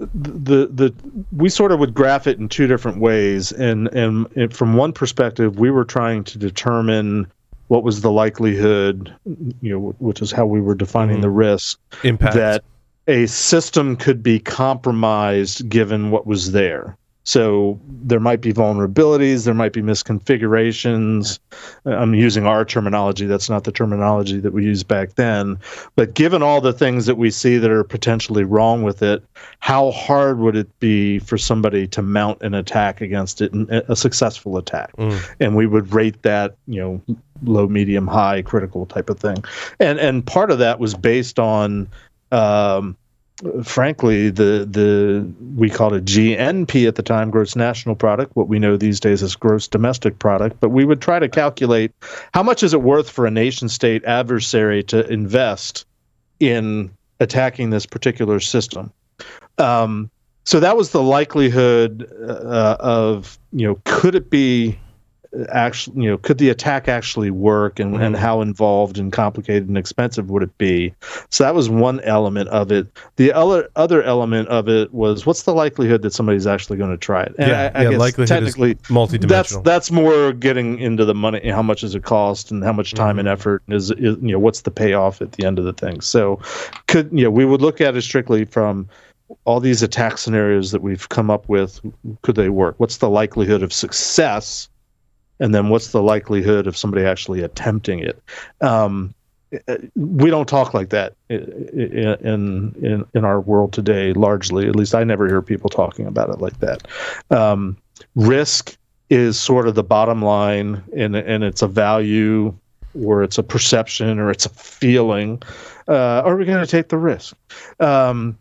S3: we sort of would graph it in two different ways, and from one perspective, we were trying to determine what was the likelihood, which is how we were defining the risk,
S1: impact,
S3: that a system could be compromised given what was there. So there might be vulnerabilities, there might be misconfigurations. I'm using our terminology. That's not the terminology that we used back then. But given all the things that we see that are potentially wrong with it, how hard would it be for somebody to mount an attack against it, a successful attack? And we would rate that, low, medium, high, critical type of thing. And part of that was based on frankly, we called it GNP at the time, gross national product, what we know these days as gross domestic product. But we would try to calculate how much is it worth for a nation state adversary to invest in attacking this particular system. So that was the likelihood of, could it be actually, could the attack actually work, and how involved and complicated and expensive would it be? So that was one element of it. The other element of it was, what's the likelihood that somebody's actually going to try it? And I guess
S1: likelihood
S3: technically
S1: is multidimensional.
S3: That's more getting into the money, how much does it cost, and how much time and effort is what's the payoff at the end of the thing. So we would look at it strictly from all these attack scenarios that we've come up with. Could they work? What's the likelihood of success? And then what's the likelihood of somebody actually attempting it? We don't talk like that in our world today, largely. At least I never hear people talking about it like that. Risk is sort of the bottom line, and it's a value, or it's a perception, or it's a feeling. Are we going to take the risk? And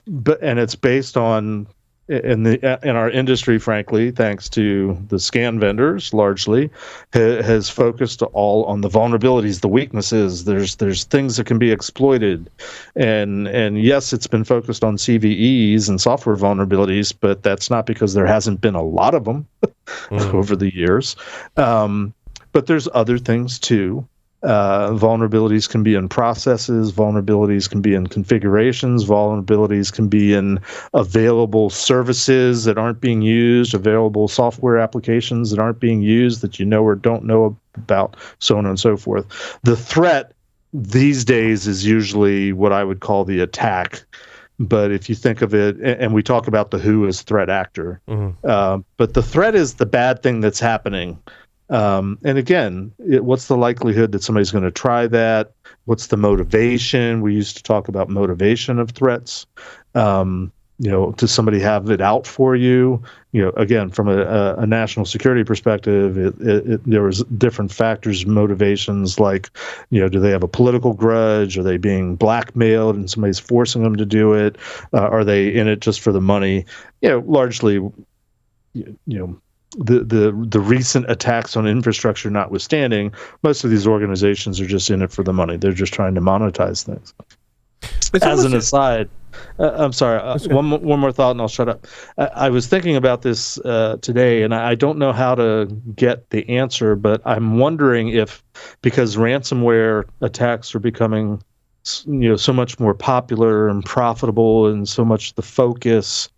S3: it's based on, in our industry, frankly, thanks to the scan vendors, largely has focused all on the vulnerabilities, the weaknesses. There's things that can be exploited, and yes, it's been focused on CVEs and software vulnerabilities, but that's not because there hasn't been a lot of them over the years. But there's other things too. Vulnerabilities can be in processes, vulnerabilities can be in configurations, vulnerabilities can be in available services that aren't being used, available software applications that aren't being used that or don't know about, so on and so forth. The threat these days is usually what I would call the attack. But if you think of it, and we talk about the WHO as threat actor, but the threat is the bad thing that's happening. And again, what's the likelihood that somebody's going to try that? What's the motivation? We used to talk about motivation of threats. Does somebody have it out for you? Again, from a national security perspective, there was different factors, motivations, like, do they have a political grudge? Are they being blackmailed and somebody's forcing them to do it? Are they in it just for the money? Largely, the recent attacks on infrastructure notwithstanding, most of these organizations are just in it for the money. They're just trying to monetize things. As an aside, I'm sorry, one more thought and I'll shut up. I was thinking about this today, and I don't know how to get the answer, but I'm wondering if, because ransomware attacks are becoming so much more popular and profitable and so much the focus,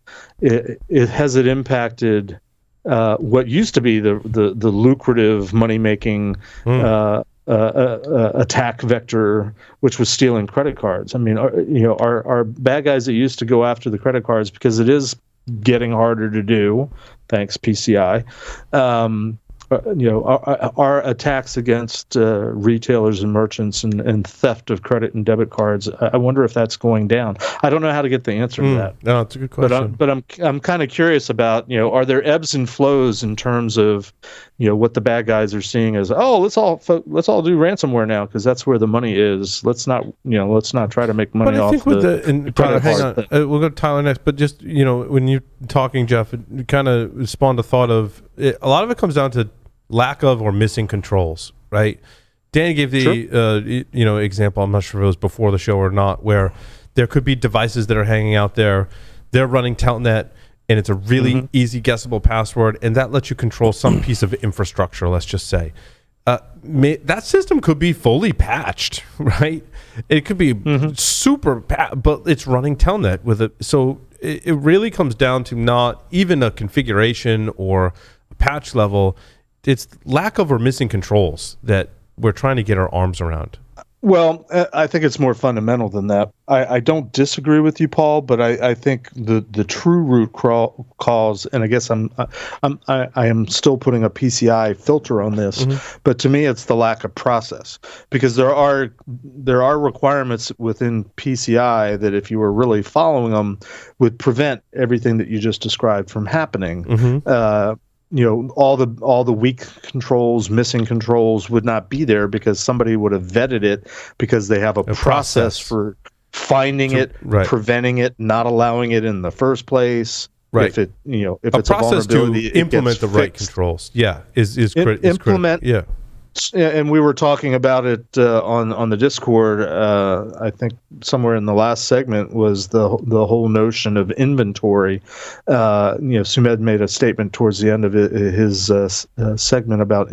S3: has it impacted what used to be the lucrative money-making attack vector, which was stealing credit cards? I mean, are bad guys that used to go after the credit cards, because it is getting harder to do, thanks PCI, our attacks against retailers and merchants and theft of credit and debit cards, I wonder if that's going down. I don't know how to get the answer to that.
S1: No, it's a good question.
S3: But I'm kind of curious about, are there ebbs and flows in terms of, what the bad guys are seeing as, let's all do ransomware now because that's where the money is. Let's not try to make money off. But I think with
S1: Tyler, hang on, we'll go to Tyler next. But just when you're talking, Jeff, it kind of spawned a thought of a lot of it comes down to lack of or missing controls, right? Dan gave the example, I'm not sure if it was before the show or not, where there could be devices that are hanging out there, they're running telnet, and it's a really easy guessable password, and that lets you control some piece of infrastructure, let's just say. That system could be fully patched, right? It could be super but it's running telnet with it. So it really comes down to not even a configuration or a patch level. It's lack of or missing controls that we're trying to get our arms around.
S3: Well, I think it's more fundamental than that. I don't disagree with you, Paul, but I think the true root cause, and I guess I am still putting a PCI filter on this, but to me it's the lack of process, because there are requirements within PCI that if you were really following them would prevent everything that you just described from happening. All the weak controls, missing controls would not be there because somebody would have vetted it, because they have a process for finding it, preventing it, not allowing it in the first place.
S1: Right.
S3: If it's
S1: a process
S3: a vulnerability,
S1: to implement the right controls. Yeah, is
S3: implement.
S1: Yeah.
S3: And we were talking about it on the Discord. I think somewhere in the last segment was the whole notion of inventory. Sumedh made a statement towards the end of his segment about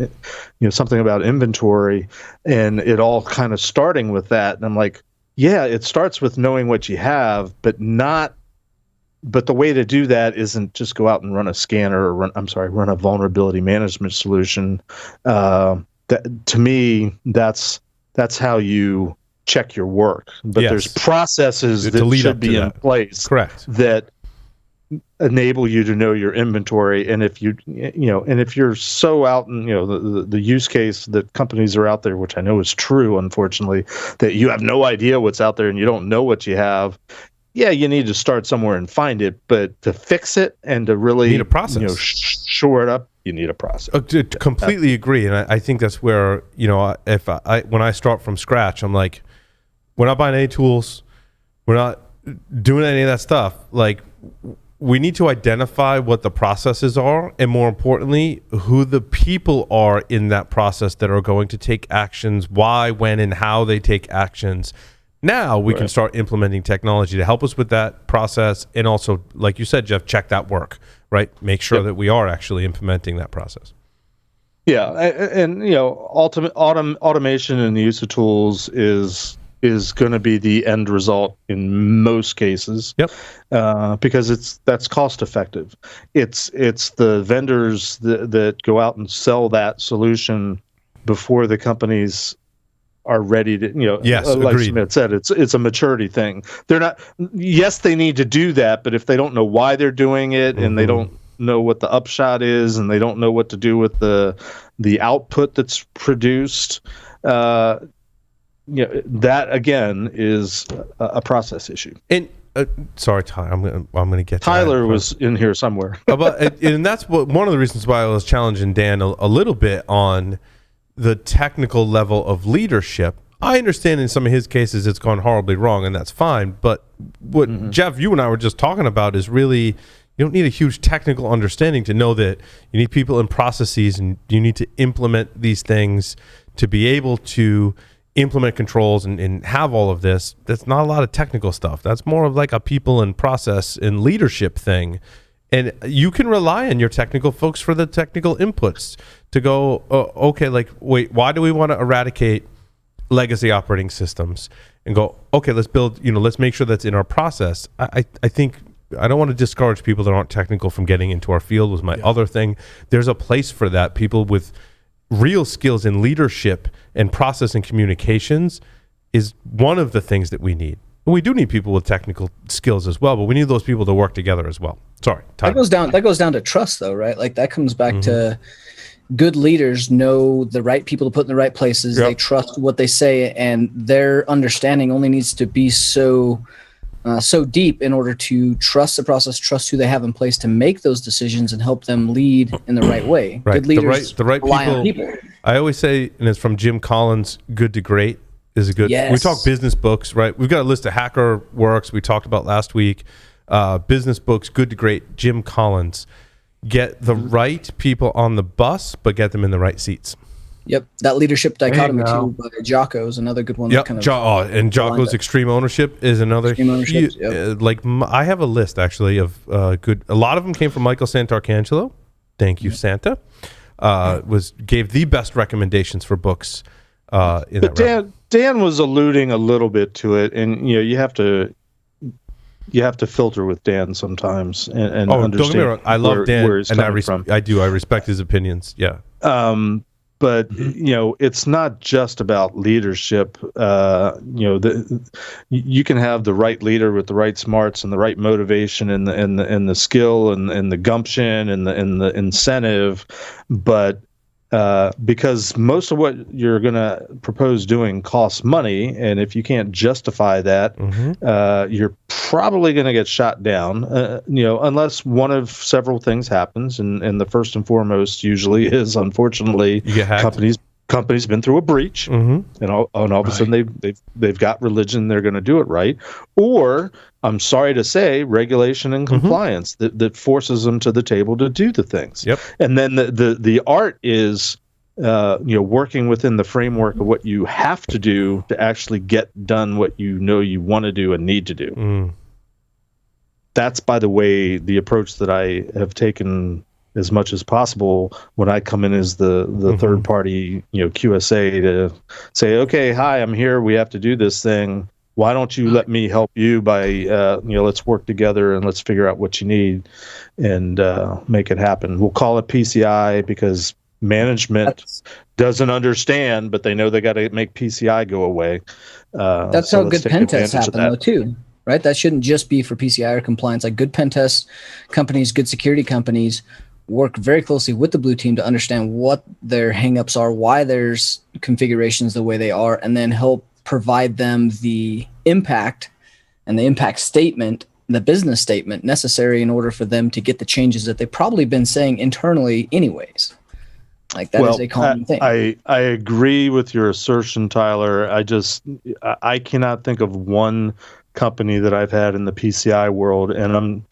S3: something about inventory, and it all kind of starting with that. And I'm like, yeah, it starts with knowing what you have, but the way to do that isn't just go out and run a scanner or run a vulnerability management solution. To me, that's how you check your work. But there's processes that should be in place,
S1: correct,
S3: that enable you to know your inventory. And if if you're so out in the use case that companies are out there, which I know is true, unfortunately, that you have no idea what's out there and you don't know what you have. Yeah, you need to start somewhere and find it, but to fix it and to really
S1: need a process.
S3: Shore it up, you need a process.
S1: Completely agree, and I think that's where when I start from scratch, I'm like, we're not buying any tools, we're not doing any of that stuff. Like, we need to identify what the processes are, and more importantly, who the people are in that process that are going to take actions, why, when, and how they take actions. Now we can start implementing technology to help us with that process, and also, like you said, Jeff, check that work, right? Make sure that we are actually implementing that process.
S3: Yeah, and automation and the use of tools is going to be the end result in most cases.
S1: Yep.
S3: Because that's cost effective. It's the vendors that go out and sell that solution before the companies are ready to, like Smith said, it's a maturity thing. They're not, yes, they need to do that, but if they don't know why they're doing it, and they don't know what the upshot is, and they don't know what to do with the output that's produced, that again is a process issue.
S1: And sorry, Tyler, I'm gonna get
S3: Tyler was in here somewhere.
S1: And that's one of the reasons why I was challenging Dan a little bit on the technical level of leadership. I understand in some of his cases it's gone horribly wrong, and that's fine. But what Jeff, you and I were just talking about is really, you don't need a huge technical understanding to know that you need people in processes, and you need to implement these things to be able to implement controls and have all of this. That's not a lot of technical stuff. That's more of like a people and process and leadership thing. And you can rely on your technical folks for the technical inputs to go, okay, like, wait, why do we want to eradicate legacy operating systems? And go, okay, let's build, let's make sure that's in our process. I think, I don't want to discourage people that aren't technical from getting into our field was my other thing. There's a place for that. People with real skills in leadership and process and communications is one of the things that we need. We do need people with technical skills as well, but we need those people to work together as well. Sorry, Tyler.
S5: That goes down to trust, though, right? Like, that comes back to good leaders know the right people to put in the right places. Yep. They trust what they say, and their understanding only needs to be so deep in order to trust the process, trust who they have in place to make those decisions, and help them lead in the right way.
S1: Right.
S5: Good leaders
S1: the right
S5: rely on people.
S1: I always say, and it's from Jim Collins, good to great is a good.
S5: Yes.
S1: We talk business books, right? We've got a list of hacker works we talked about last week. Business books, good to great. Jim Collins. Get the right people on the bus, but get them in the right seats.
S5: Yep, that leadership dichotomy too by Jocko is another good one.
S1: Yep, and Jocko's Extreme Ownership is another. I have a list actually of good. A lot of them came from Michael Santarcangelo. Thank you, Santa. Gave the best recommendations for books.
S3: Dan was alluding a little bit to it, and you have to filter with Dan sometimes and understand.
S1: Don't get me wrong. I love Dan,
S3: where he's
S1: and
S3: coming from.
S1: I respect his opinions. Yeah.
S3: But it's not just about leadership. You can have the right leader with the right smarts and the right motivation and the skill and the gumption and the incentive, but because most of what you're going to propose doing costs money, and if you can't justify that, you're probably going to get shot down. Unless one of several things happens, and the first and foremost usually is, unfortunately, companies been through a breach, and all of a sudden they've got religion, they're going to do it right, or I'm sorry to say, regulation and compliance that forces them to the table to do the things.
S1: Yep.
S3: And then the art is working within the framework of what you have to do to actually get done what you want to do and need to do. That's, by the way, the approach that I have taken as much as possible when I come in as the third party QSA to say, okay, hi, I'm here, we have to do this thing. Why don't you let me help you by let's work together and let's figure out what you need and make it happen. We'll call it PCI because management doesn't understand, but they know they got to make PCI go away.
S5: That's how good pen tests happen, though, too. Right? That shouldn't just be for PCI or compliance. Like good pen test companies, good security companies work very closely with the blue team to understand what their hangups are, why there's configurations the way they are, and then help provide them the impact and the impact statement, the business statement necessary in order for them to get the changes that they've probably been saying internally anyways. Like that is a common thing.
S3: I agree with your assertion, Tyler. I cannot think of one company that I've had in the PCI world, and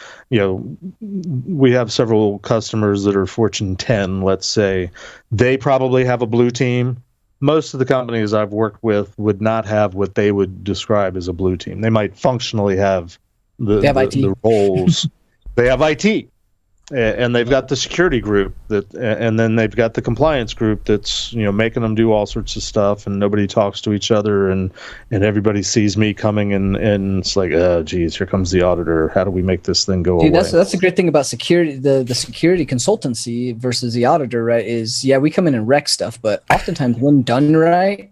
S3: we have several customers that are Fortune 10, let's say. They probably have a blue team. Most of the companies I've worked with would not have what they would describe as a blue team. They might functionally have the roles. They have IT, and they've got the security group and then they've got the compliance group that's making them do all sorts of stuff, and nobody talks to each other, and everybody sees me coming, and it's like, oh geez, here comes the auditor. How do we make this thing go away?
S5: That's the great thing about security, the security consultancy versus the auditor, right? Is we come in and wreck stuff, but oftentimes when done right,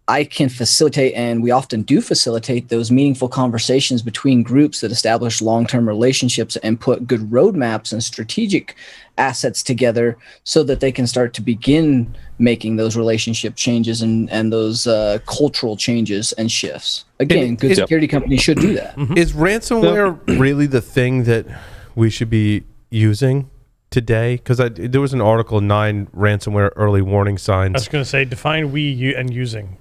S5: I can facilitate, and we often do facilitate, those meaningful conversations between groups that establish long-term relationships and put good roadmaps and strategic assets together so that they can start to begin making those relationship changes and those cultural changes and shifts. Again, good security companies should do that.
S1: Is ransomware really the thing that we should be using today? Because there was an article, 9 ransomware early warning signs.
S2: I was going to say, define and using.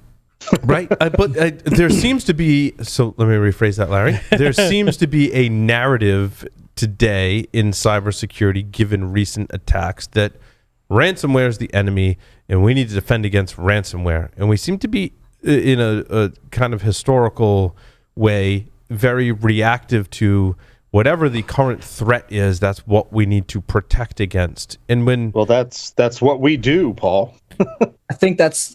S1: Right, but there seems to be, so let me rephrase that, Larry. There seems to be a narrative today in cybersecurity, given recent attacks, that ransomware is the enemy and we need to defend against ransomware. And we seem to be, in a kind of historical way, very reactive to whatever the current threat is. That's what we need to protect against. And
S3: well, that's what we do, Paul.
S5: I think that's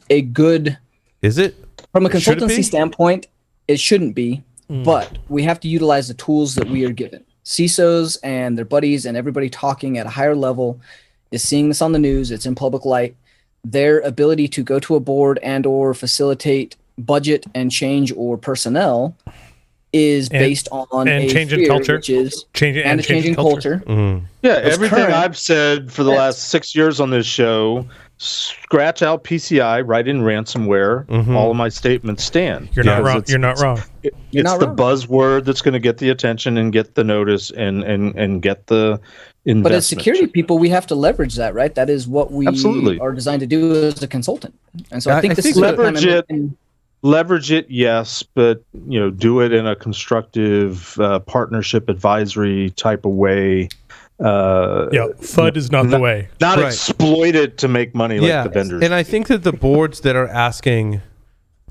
S5: a good.
S1: Is it?
S5: From a consultancy standpoint, it shouldn't be, but we have to utilize the tools that we are given. CISOs and their buddies and everybody talking at a higher level is seeing this on the news. It's in public light. Their ability to go to a board and or facilitate budget and change or personnel is based on a
S2: changing
S5: fear,
S2: culture,
S5: which is
S2: changing culture.
S3: Yeah, everything I've said for the last 6 years on this show, scratch out PCI, write in ransomware. All of my statements stand.
S2: You're not wrong. You're not wrong.
S3: It's the buzzword that's going to get the attention and get the notice and get the investment.
S5: But as security people, we have to leverage that, right? That is what we are designed to do as a consultant. And so I think this is
S3: leverage it, yes, but do it in a constructive partnership advisory type of way.
S2: FUD is not the way.
S3: Not exploit it to make money like the vendors.
S1: And I think that the boards that are asking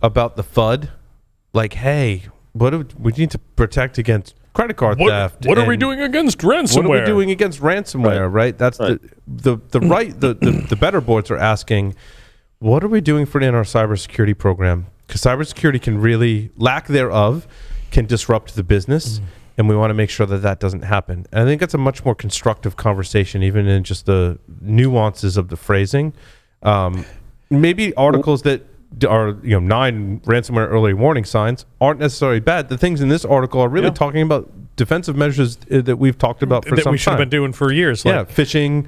S1: about the FUD, like, hey, what do we need to protect against credit card theft?
S2: What are we doing against ransomware?
S1: What are we doing against ransomware? Right? That's the better boards are asking, what are we doing in our cybersecurity program? Because cybersecurity can really, lack thereof, can disrupt the business. and we want to make sure that that doesn't happen. And I think it's a much more constructive conversation, even in just the nuances of the phrasing. Maybe articles that are 9 ransomware early warning signs aren't necessarily bad. The things in this article are really talking about defensive measures that we've talked about for some time.
S2: That we should have been doing for years.
S1: Phishing,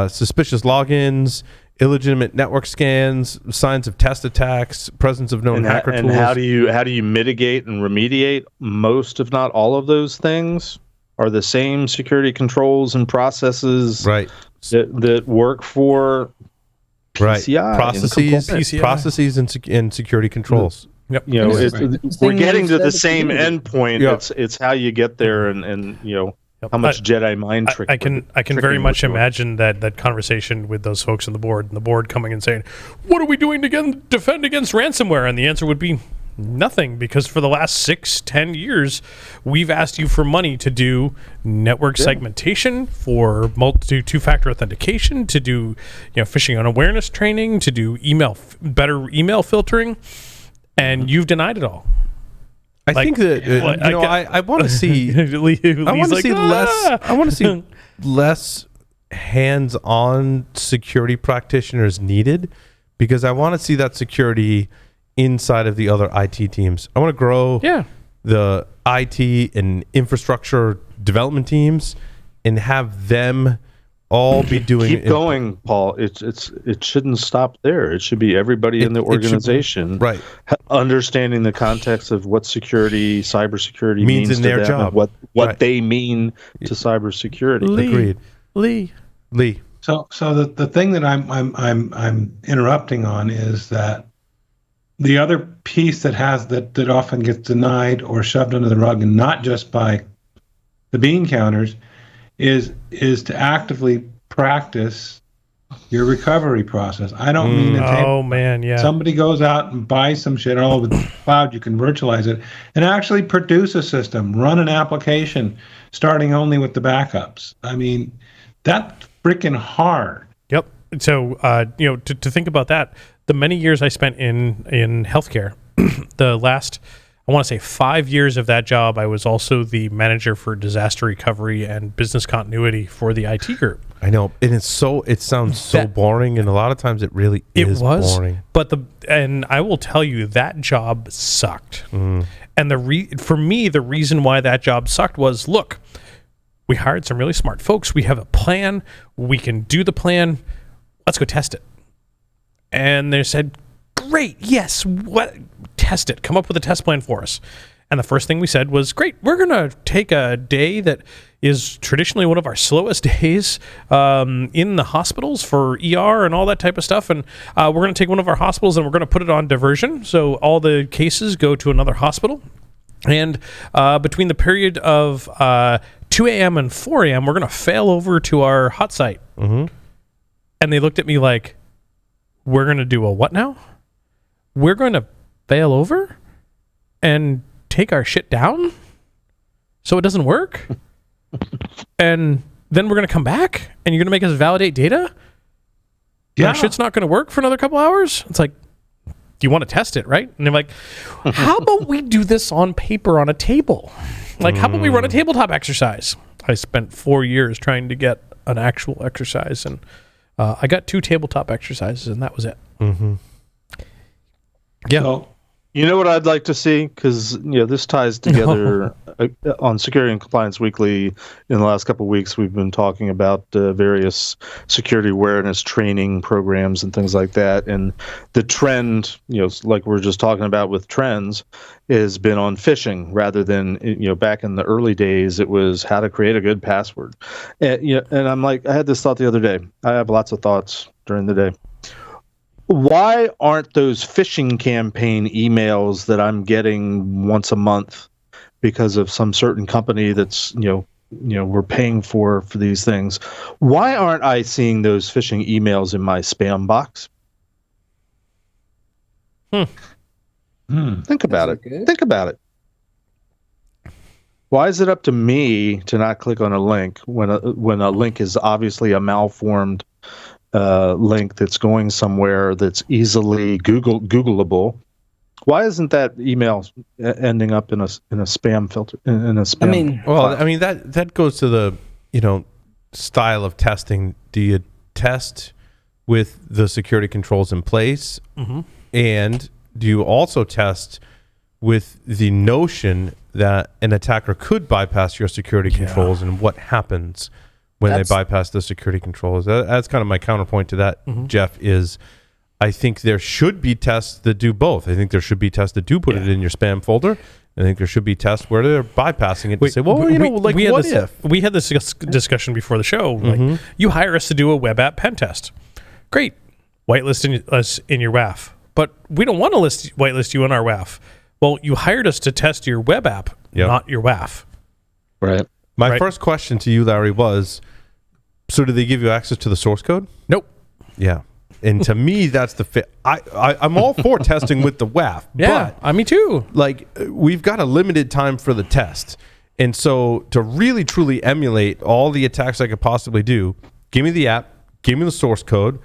S1: suspicious logins, illegitimate network scans, signs of test attacks, presence of known hacker tools.
S3: And how do you mitigate and remediate most, if not all, of those things? Are the same security controls and processes that work for PCI
S1: processes and security controls.
S2: Yep.
S3: We're getting to the same endpoint. Yep. It's how you get there, and how much Jedi mind trick.
S2: I can very much imagine that conversation with those folks on the board, and the board coming and saying, "What are we doing to defend against ransomware?" And the answer would be nothing, because for the last 6-10 years, we've asked you for money to do network segmentation, for two-factor authentication, to do phishing unawareness training, to do better email filtering, and you've denied it all.
S1: I think that I want to see. I want to see less. I want to see less hands-on security practitioners needed, because I want to see that security inside of the other IT teams. I want to grow the IT and infrastructure development teams and have them all be doing
S3: Keep going, Paul. It shouldn't stop there. It should be everybody in the organization understanding the context of what cybersecurity means
S1: in their job,
S3: and what they mean to cybersecurity.
S1: Agreed. Lee.
S4: So the thing that I'm interrupting on is that the other piece that often gets denied or shoved under the rug, and not just by the bean counters, is to actively practice your recovery process. I don't mean to somebody goes out and buys some shit all over the cloud, you can virtualize it, and actually produce a system, run an application, starting only with the backups. I mean, that's freaking hard.
S2: Yep. So, to think about that, the many years I spent in healthcare, the last, I want to say 5 years of that job, I was also the manager for disaster recovery and business continuity for the IT group.
S1: I know, and it sounds so boring, and a lot of times it really is boring.
S2: But and I will tell you, that job sucked. And for me, the reason why that job sucked was, look, we hired some really smart folks. We have a plan. We can do the plan. Let's go test it. And they said, great, yes, test it. Come up with a test plan for us. And the first thing we said was, great, we're going to take a day that is traditionally one of our slowest days in the hospitals for ER and all that type of stuff. And we're going to take one of our hospitals and we're going to put it on diversion. So all the cases go to another hospital. And between the period of 2 a.m. and 4 a.m., we're going to fail over to our hot site. And they looked at me like, we're going to do a what now? We're going to fail over and take our shit down so it doesn't work? And then we're going to come back and you're going to make us validate data? Yeah. Our shit's not going to work for another couple hours? It's like, do you want to test it, right? And they're like, how about we do this on paper on a table? Like, how about we run a tabletop exercise? I spent 4 years trying to get an actual exercise, and I got 2 tabletop exercises, and that was it.
S3: Yeah. So, you know what I'd like to see? Because this ties together on Security and Compliance Weekly. In the last couple of weeks, we've been talking about various security awareness training programs and things like that. And the trend, like we're just talking about with trends, has been on phishing rather than, back in the early days, it was how to create a good password. And I'm like, I had this thought the other day. I have lots of thoughts during the day. Why aren't those phishing campaign emails that I'm getting once a month because of some certain company that's, we're paying for these things? Why aren't I seeing those phishing emails in my spam box? Think about it. Think about it. Why is it up to me to not click on a link when a link is obviously a malformed link that's going somewhere that's easily Googleable? Why isn't that email ending up in a spam filter? In a spam.
S5: I mean,
S1: Well, I mean that goes to the style of testing. Do you test with the security controls in place, and do you also test with the notion that an attacker could bypass your security controls, and what happens when they bypass the security controls? That's kind of my counterpoint to that, Jeff, is I think there should be tests that do both. I think there should be tests that do put it in your spam folder. I think there should be tests where they're bypassing it to say, well, what if?
S2: We had this discussion before the show. Like, you hire us to do a web app pen test. Great. Whitelist us in your WAF. But we don't want to whitelist you in our WAF. Well, you hired us to test your web app, not your WAF.
S3: Right.
S1: My first question to you, Larry, was, so do they give you access to the source code?
S2: Nope.
S1: Yeah. And to me, that's the fit. I'm all for testing with the WAF.
S2: Yeah,
S1: but
S2: me too.
S1: Like, we've got a limited time for the test. And so to really, truly emulate all the attacks I could possibly do, give me the app, give me the source code,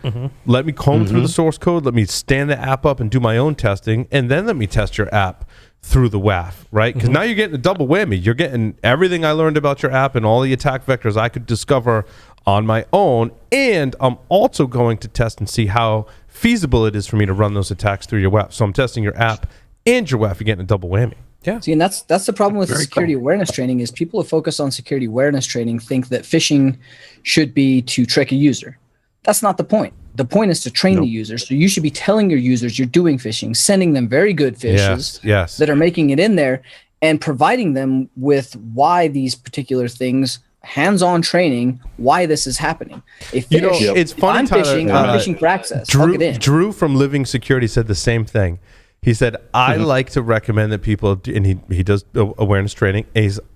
S1: let me comb through the source code, let me stand the app up and do my own testing, and then let me test your app through the WAF, right? Because now you're getting a double whammy. You're getting everything I learned about your app and all the attack vectors I could discover on my own, and I'm also going to test and see how feasible it is for me to run those attacks through your WAF. So I'm testing your app and your WAF. You're getting a double whammy.
S2: Yeah.
S5: See, and that's the problem with security awareness training is people who focus on security awareness training think that phishing should be to trick a user. That's not the point. The point is to train the user. So you should be telling your users you're doing phishing, sending them very good fishes that are making it in there, and providing them with why these particular things, hands-on training, why this is happening.
S1: It's funny,
S5: I'm
S1: Tyler,
S5: I'm fishing for access. I'll get in.
S1: Drew from Living Security said the same thing. He said, I like to recommend that people, and he does awareness training,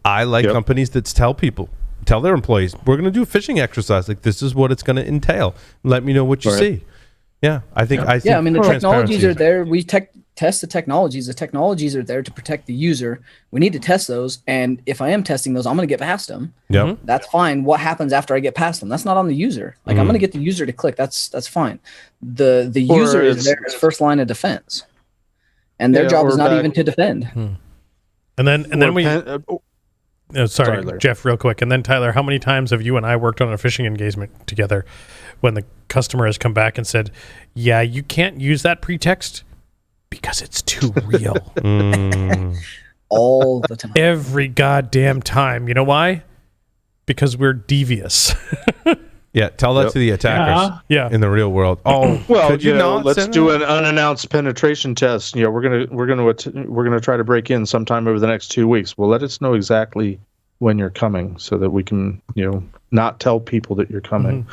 S1: I like companies that tell their employees, we're going to do a phishing exercise. Like, this is what it's going to entail. Let me know what you see. Yeah, I think
S5: I mean, the technologies are there. We test the technologies. The technologies are there to protect the user. We need to test those. And if I am testing those, I'm going to get past them.
S1: Yeah,
S5: that's fine. What happens after I get past them? That's not on the user. Like, I'm going to get the user to click. That's fine. The user is there as first line of defense, and their job is not even to defend.
S2: And then we. Sorry, Jeff, real quick. And then, Tyler, how many times have you and I worked on a phishing engagement together when the customer has come back and said, yeah, you can't use that pretext because it's too real?
S5: All the time.
S2: Every goddamn time. You know why? Because we're devious.
S1: Yeah, tell that to the attackers in the real world. Oh,
S3: well, let's do an unannounced penetration test. We're gonna try to break in sometime over the next 2 weeks. Well, let us know exactly when you're coming so that we can, not tell people that you're coming,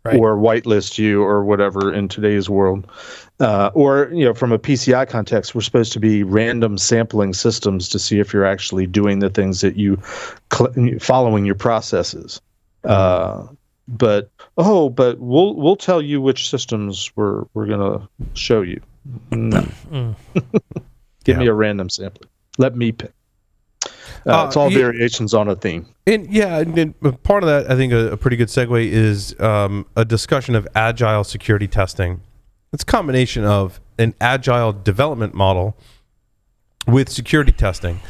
S3: or whitelist you or whatever in today's world. Or from a PCI context, we're supposed to be random sampling systems to see if you're actually doing the things that you following your processes. But we'll tell you which systems we're gonna show you. No. Give me a random sampling. Let me pick. It's all variations on a theme.
S1: And part of that, I think, a pretty good segue is a discussion of agile security testing. It's a combination of an agile development model with security testing.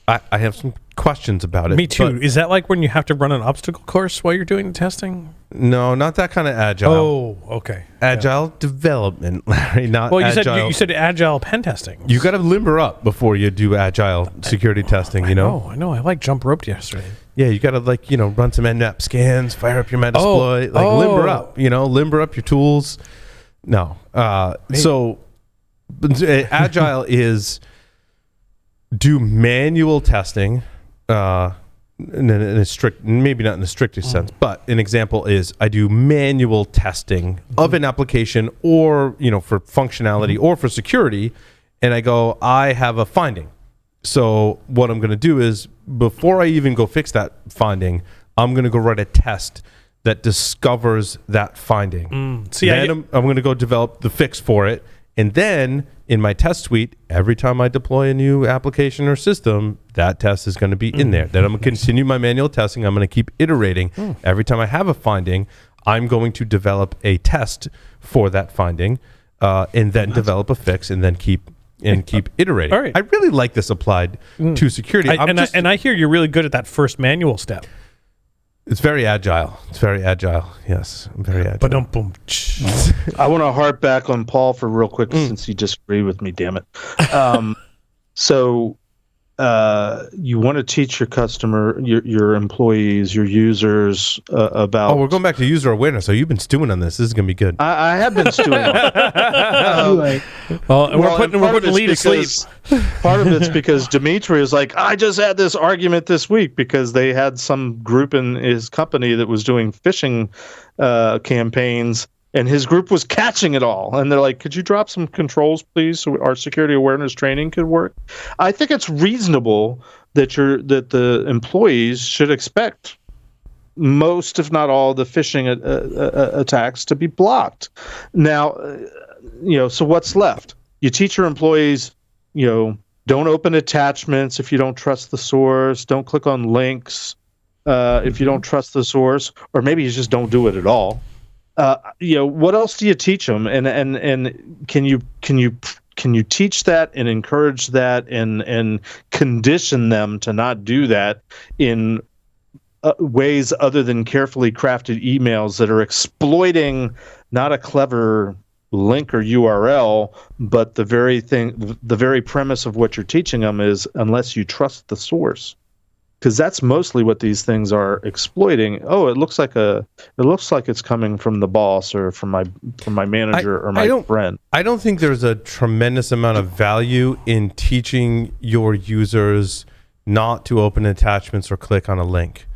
S1: I have some questions about it.
S2: Me too. Is that like when you have to run an obstacle course while you're doing the testing?
S1: No, not that kind of agile.
S2: Oh, okay.
S1: Agile development, Larry, not agile.
S2: You said agile pen testing.
S1: You got to limber up before you do agile security testing,
S2: I know. I like jump roped yesterday.
S1: Yeah, you got to run some Nmap scans, fire up your Metasploit, limber up, limber up your tools. No. So agile is do manual testing, in a strict, maybe not in the strictest sense, but an example is I do manual testing of an application, or for functionality or for security, and I go, I have a finding. So what I'm going to do is, before I even go fix that finding, I'm going to go write a test that discovers that finding. I'm going to go develop the fix for it. And then in my test suite, every time I deploy a new application or system, that test is going to be in there. Then I'm going to continue my manual testing. I'm going to keep iterating. Every time I have a finding, I'm going to develop a test for that finding, and then develop a fix, and then keep and keep iterating.
S2: All right.
S1: I really like this applied to security.
S2: I hear you're really good at that first manual step.
S1: It's very agile. Yes, I'm very agile.
S2: But don't boom.
S3: I want to harp back on Paul for real quick since he disagreed with me. Damn it. So you want to teach your customer, your employees, your users about.
S1: Oh, we're going back to user awareness. So you've been stewing on this. This is going to be good.
S3: I have been stewing on it.
S2: We're putting Lee to sleep.
S3: Part of it's because Dimitri is like, I just had this argument this week because they had some group in his company that was doing phishing campaigns, and his group was catching it all. And they're like, could you drop some controls, please, so our security awareness training could work? I think it's reasonable that the employees should expect most, if not all, the phishing attacks to be blocked. Now, so what's left? You teach your employees, don't open attachments if you don't trust the source. Don't click on links if you don't trust the source, or maybe you just don't do it at all. What else do you teach them? And can you teach that and encourage that and condition them to not do that in ways other than carefully crafted emails that are exploiting not a clever link or URL, but the very premise of what you're teaching them is unless you trust the source. Because that's mostly what these things are exploiting. Oh, it looks like it's coming from the boss or from my manager or my friend.
S1: I don't think there's a tremendous amount of value in teaching your users not to open attachments or click on a link.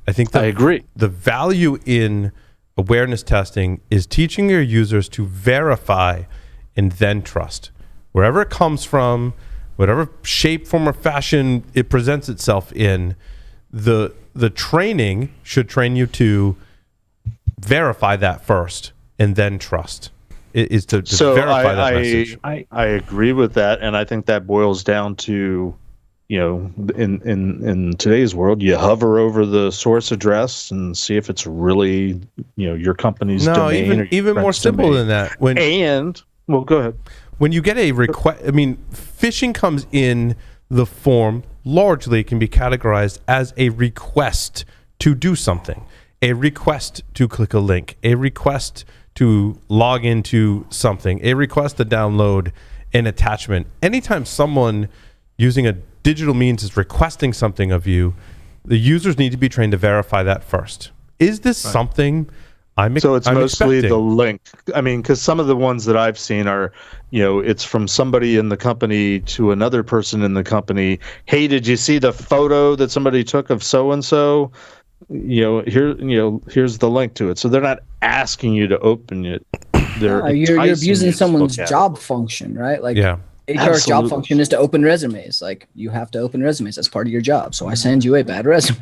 S1: I agree. The value in awareness testing is teaching your users to verify and then trust. Wherever it comes from, whatever shape, form, or fashion it presents itself in, the training should train you to verify that first and then trust. It is to verify that message.
S3: I agree with that, and I think that boils down to, in today's world, you hover over the source address and see if it's really, your company's domain.
S1: Even more simple than that.
S3: Go ahead.
S1: When you get a request, phishing comes in the form, largely it can be categorized as a request to do something, a request to click a link, a request to log into something, a request to download an attachment. Anytime someone using a digital means is requesting something of you, the users need to be trained to verify that first. Is this something
S3: So it's mostly the link. Because some of the ones that I've seen are, it's from somebody in the company to another person in the company. Hey, did you see the photo that somebody took of so and so? Here's the link to it. So they're not asking you to open it. You're
S5: abusing someone's job function, right? Like,
S1: yeah.
S5: HR's job function is to open resumes. Like, you have to open resumes. That's part of your job. So I send you a bad resume.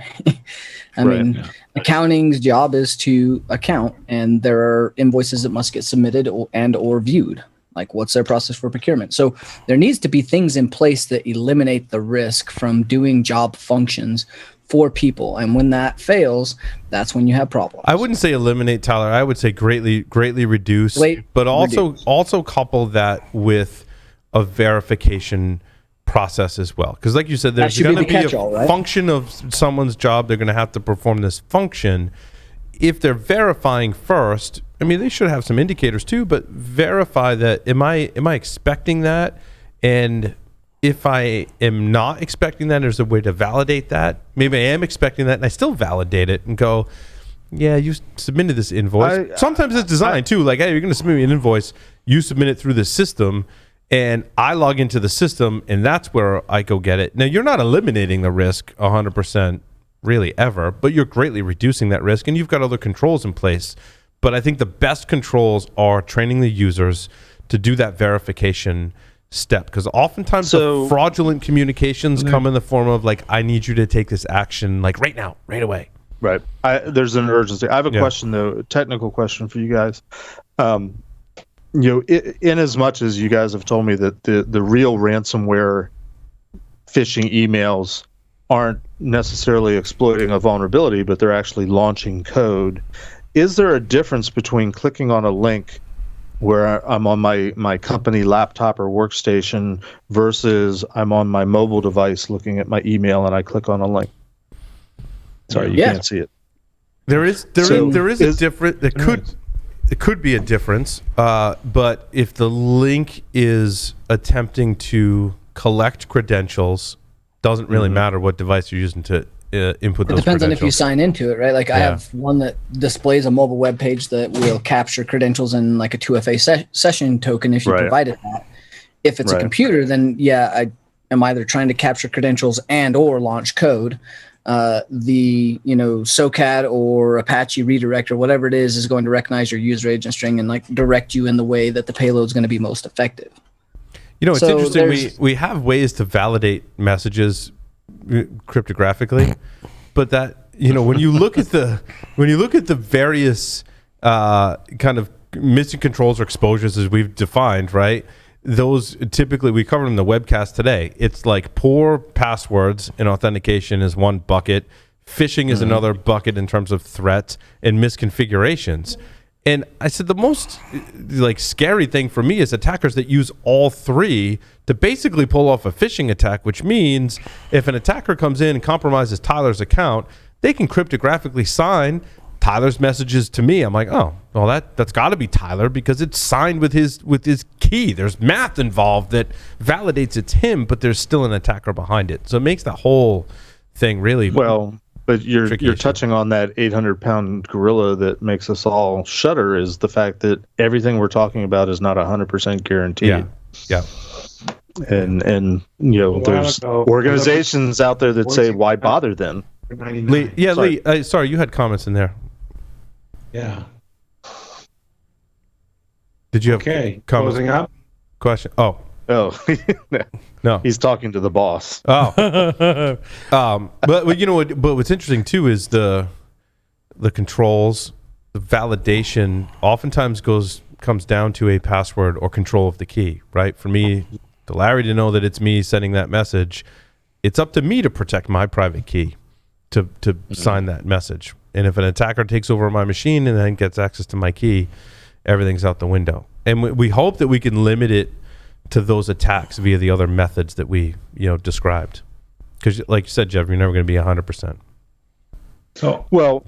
S5: Accounting's job is to account, and there are invoices that must get submitted or viewed. Like, what's their process for procurement? So there needs to be things in place that eliminate the risk from doing job functions for people. And when that fails, that's when you have problems.
S1: I wouldn't say eliminate, Tyler. I would say greatly reduce, but also couple that with a verification process as well. Because like you said, there's going to be a function of someone's job. They're going to have to perform this function. If they're verifying first, they should have some indicators too, but verify that, am I expecting that? And if I am not expecting that, there's a way to validate that. Maybe I am expecting that and I still validate it and go, yeah, you submitted this invoice. Sometimes it's designed too. Like, hey, you're going to submit me an invoice. You submit it through the system. And I log into the system, and that's where I go get it. Now, you're not eliminating the risk 100% really ever, but you're greatly reducing that risk, and you've got other controls in place. But I think the best controls are training the users to do that verification step, because oftentimes the fraudulent communications come in the form of, like, I need you to take this action, like, right now, right away.
S3: Right. There's an urgency. I have a question, though, a technical question for you guys. In as much as you guys have told me that the real ransomware phishing emails aren't necessarily exploiting a vulnerability, but they're actually launching code, is there a difference between clicking on a link where I'm on my company laptop or workstation versus I'm on my mobile device looking at my email and I click on a link. Sorry, you can't see it.
S1: There is a difference. It could be a difference, but if the link is attempting to collect credentials, doesn't really matter what device you're using to input those credentials. It depends on
S5: if you sign into it, right? Like I have one that displays a mobile web page that will capture credentials in like a 2FA session token if you provided that. If it's a computer, then I am either trying to capture credentials and or launch code. The SOCAD or Apache redirect or whatever it is going to recognize your user agent string and like direct you in the way that the payload is going to be most effective.
S1: It's interesting. We have ways to validate messages cryptographically, but that when you look at the various kind of missing controls or exposures as we've defined, right? Those typically, we covered in the webcast today. It's like poor passwords and authentication is one bucket. Phishing is another bucket in terms of threats and misconfigurations. And I said the most scary thing for me is attackers that use all three to basically pull off a phishing attack, which means if an attacker comes in and compromises Tyler's account, they can cryptographically sign Tyler's messages to me. I'm like, oh, well, that's got to be Tyler because it's signed with his key. There's math involved that validates it's him, but there's still an attacker behind it. So it makes that whole thing really
S3: But you're touching on that 800-pound gorilla that makes us all shudder is the fact that everything we're talking about is not 100% guaranteed.
S1: Yeah.
S3: And there's organizations out there that say, why bother then?
S1: Lee, Lee, sorry, you had comments in there.
S4: Yeah.
S1: Did you have comments?
S4: Closing up?
S1: Question. Oh, no.
S3: He's talking to the boss.
S1: Oh. But what's interesting too is the controls, the validation oftentimes comes down to a password or control of the key, right? For me, to Larry to know that it's me sending that message, it's up to me to protect my private key to sign that message. And if an attacker takes over my machine and then gets access to my key, everything's out the window. And we hope that we can limit it to those attacks via the other methods that we described, because like you said, Jeff, you're never going to be 100%.
S3: So
S1: Lee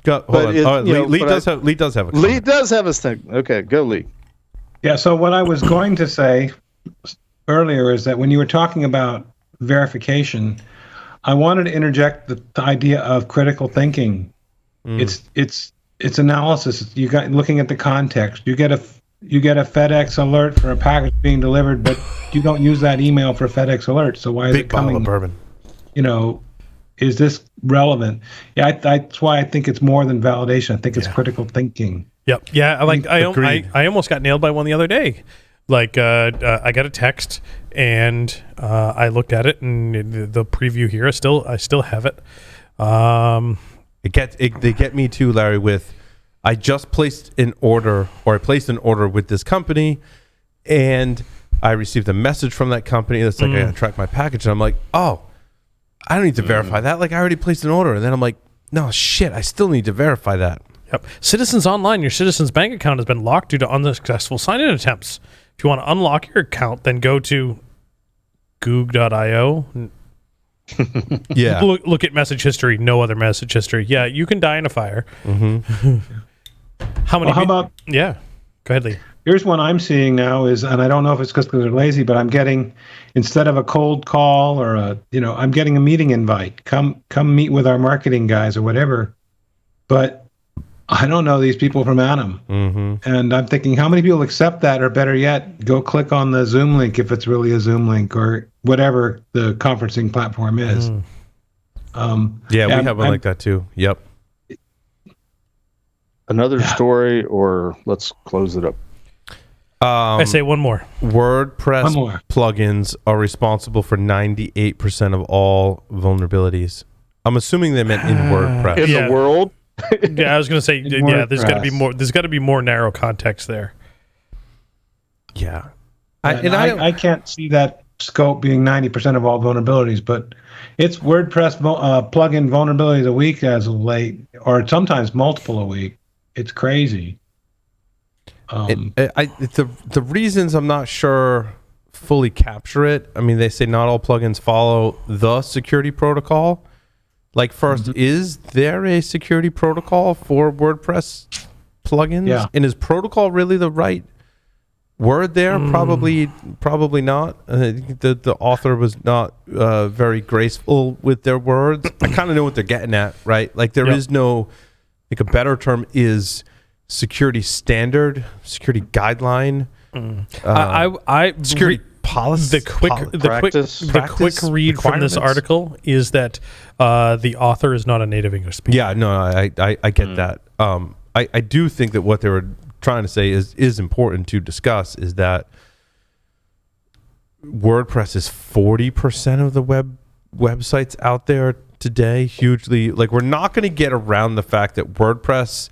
S1: does have a comment.
S3: Lee does have a thing. Okay, go Lee.
S4: Yeah. So what I was going to say earlier is that when you were talking about verification, I wanted to interject the idea of critical thinking. It's analysis. You got looking at the context. You get a FedEx alert for a package being delivered, but you don't use that email for FedEx alert. So why is it coming?
S1: Big bottle of bourbon.
S4: Is this relevant? Yeah, that's why I think it's more than validation. I think it's critical thinking.
S2: Yep. Yeah. I almost got nailed by one the other day. Like I got a text and I looked at it and the preview here I still have it.
S1: They get me too, Larry, with I just placed an order with this company and I received a message from that company that's like, I gotta track my package. And I'm like, oh, I don't need to verify that. Like I already placed an order. And then I'm like, no, shit, I still need to verify that.
S2: Yep. Citizens Online, your Citizens bank account has been locked due to unsuccessful sign-in attempts. If you want to unlock your account, then go to goog.io.
S1: Yeah.
S2: Look at message history. No other message history. Yeah, you can die in a fire.
S1: Mm-hmm.
S2: How
S4: about?
S2: Yeah. Go ahead, Lee.
S4: Here's one I'm seeing now is, and I don't know if it's because they're lazy, but I'm getting, instead of a cold call or I'm getting a meeting invite. Come meet with our marketing guys or whatever. But I don't know these people from Adam.
S1: Mm-hmm.
S4: And I'm thinking, how many people accept that? Or better yet, go click on the Zoom link if it's really a Zoom link or whatever the conferencing platform is.
S1: We have one like that too. Yep.
S3: Another story, or let's close it up.
S2: I say one more.
S1: WordPress plugins are responsible for 98% of all vulnerabilities. I'm assuming they meant in WordPress.
S3: In the world?
S2: Yeah, I was going to say, there's got to be more. There's got to be more narrow context there.
S1: Yeah,
S4: I can't see that scope being 90% of all vulnerabilities, but it's WordPress plugin vulnerabilities a week as of late, or sometimes multiple a week. It's crazy.
S1: The reasons I'm not sure fully capture it. I mean, they say not all plugins follow the security protocol. Like, first, is there a security protocol for WordPress plugins?
S4: Yeah.
S1: And is protocol really the right word there? Probably not. The author was not very graceful with their words. I kind of know what they're getting at, right? Like, there is no, like, a better term is security standard, security guideline, security policy.
S2: The quick read from this article is that the author is not a native English speaker.
S1: Yeah, no, I get that. I do think that what they were trying to say is important to discuss is that WordPress is 40% of the websites out there today. Hugely, like, we're not going to get around the fact that WordPress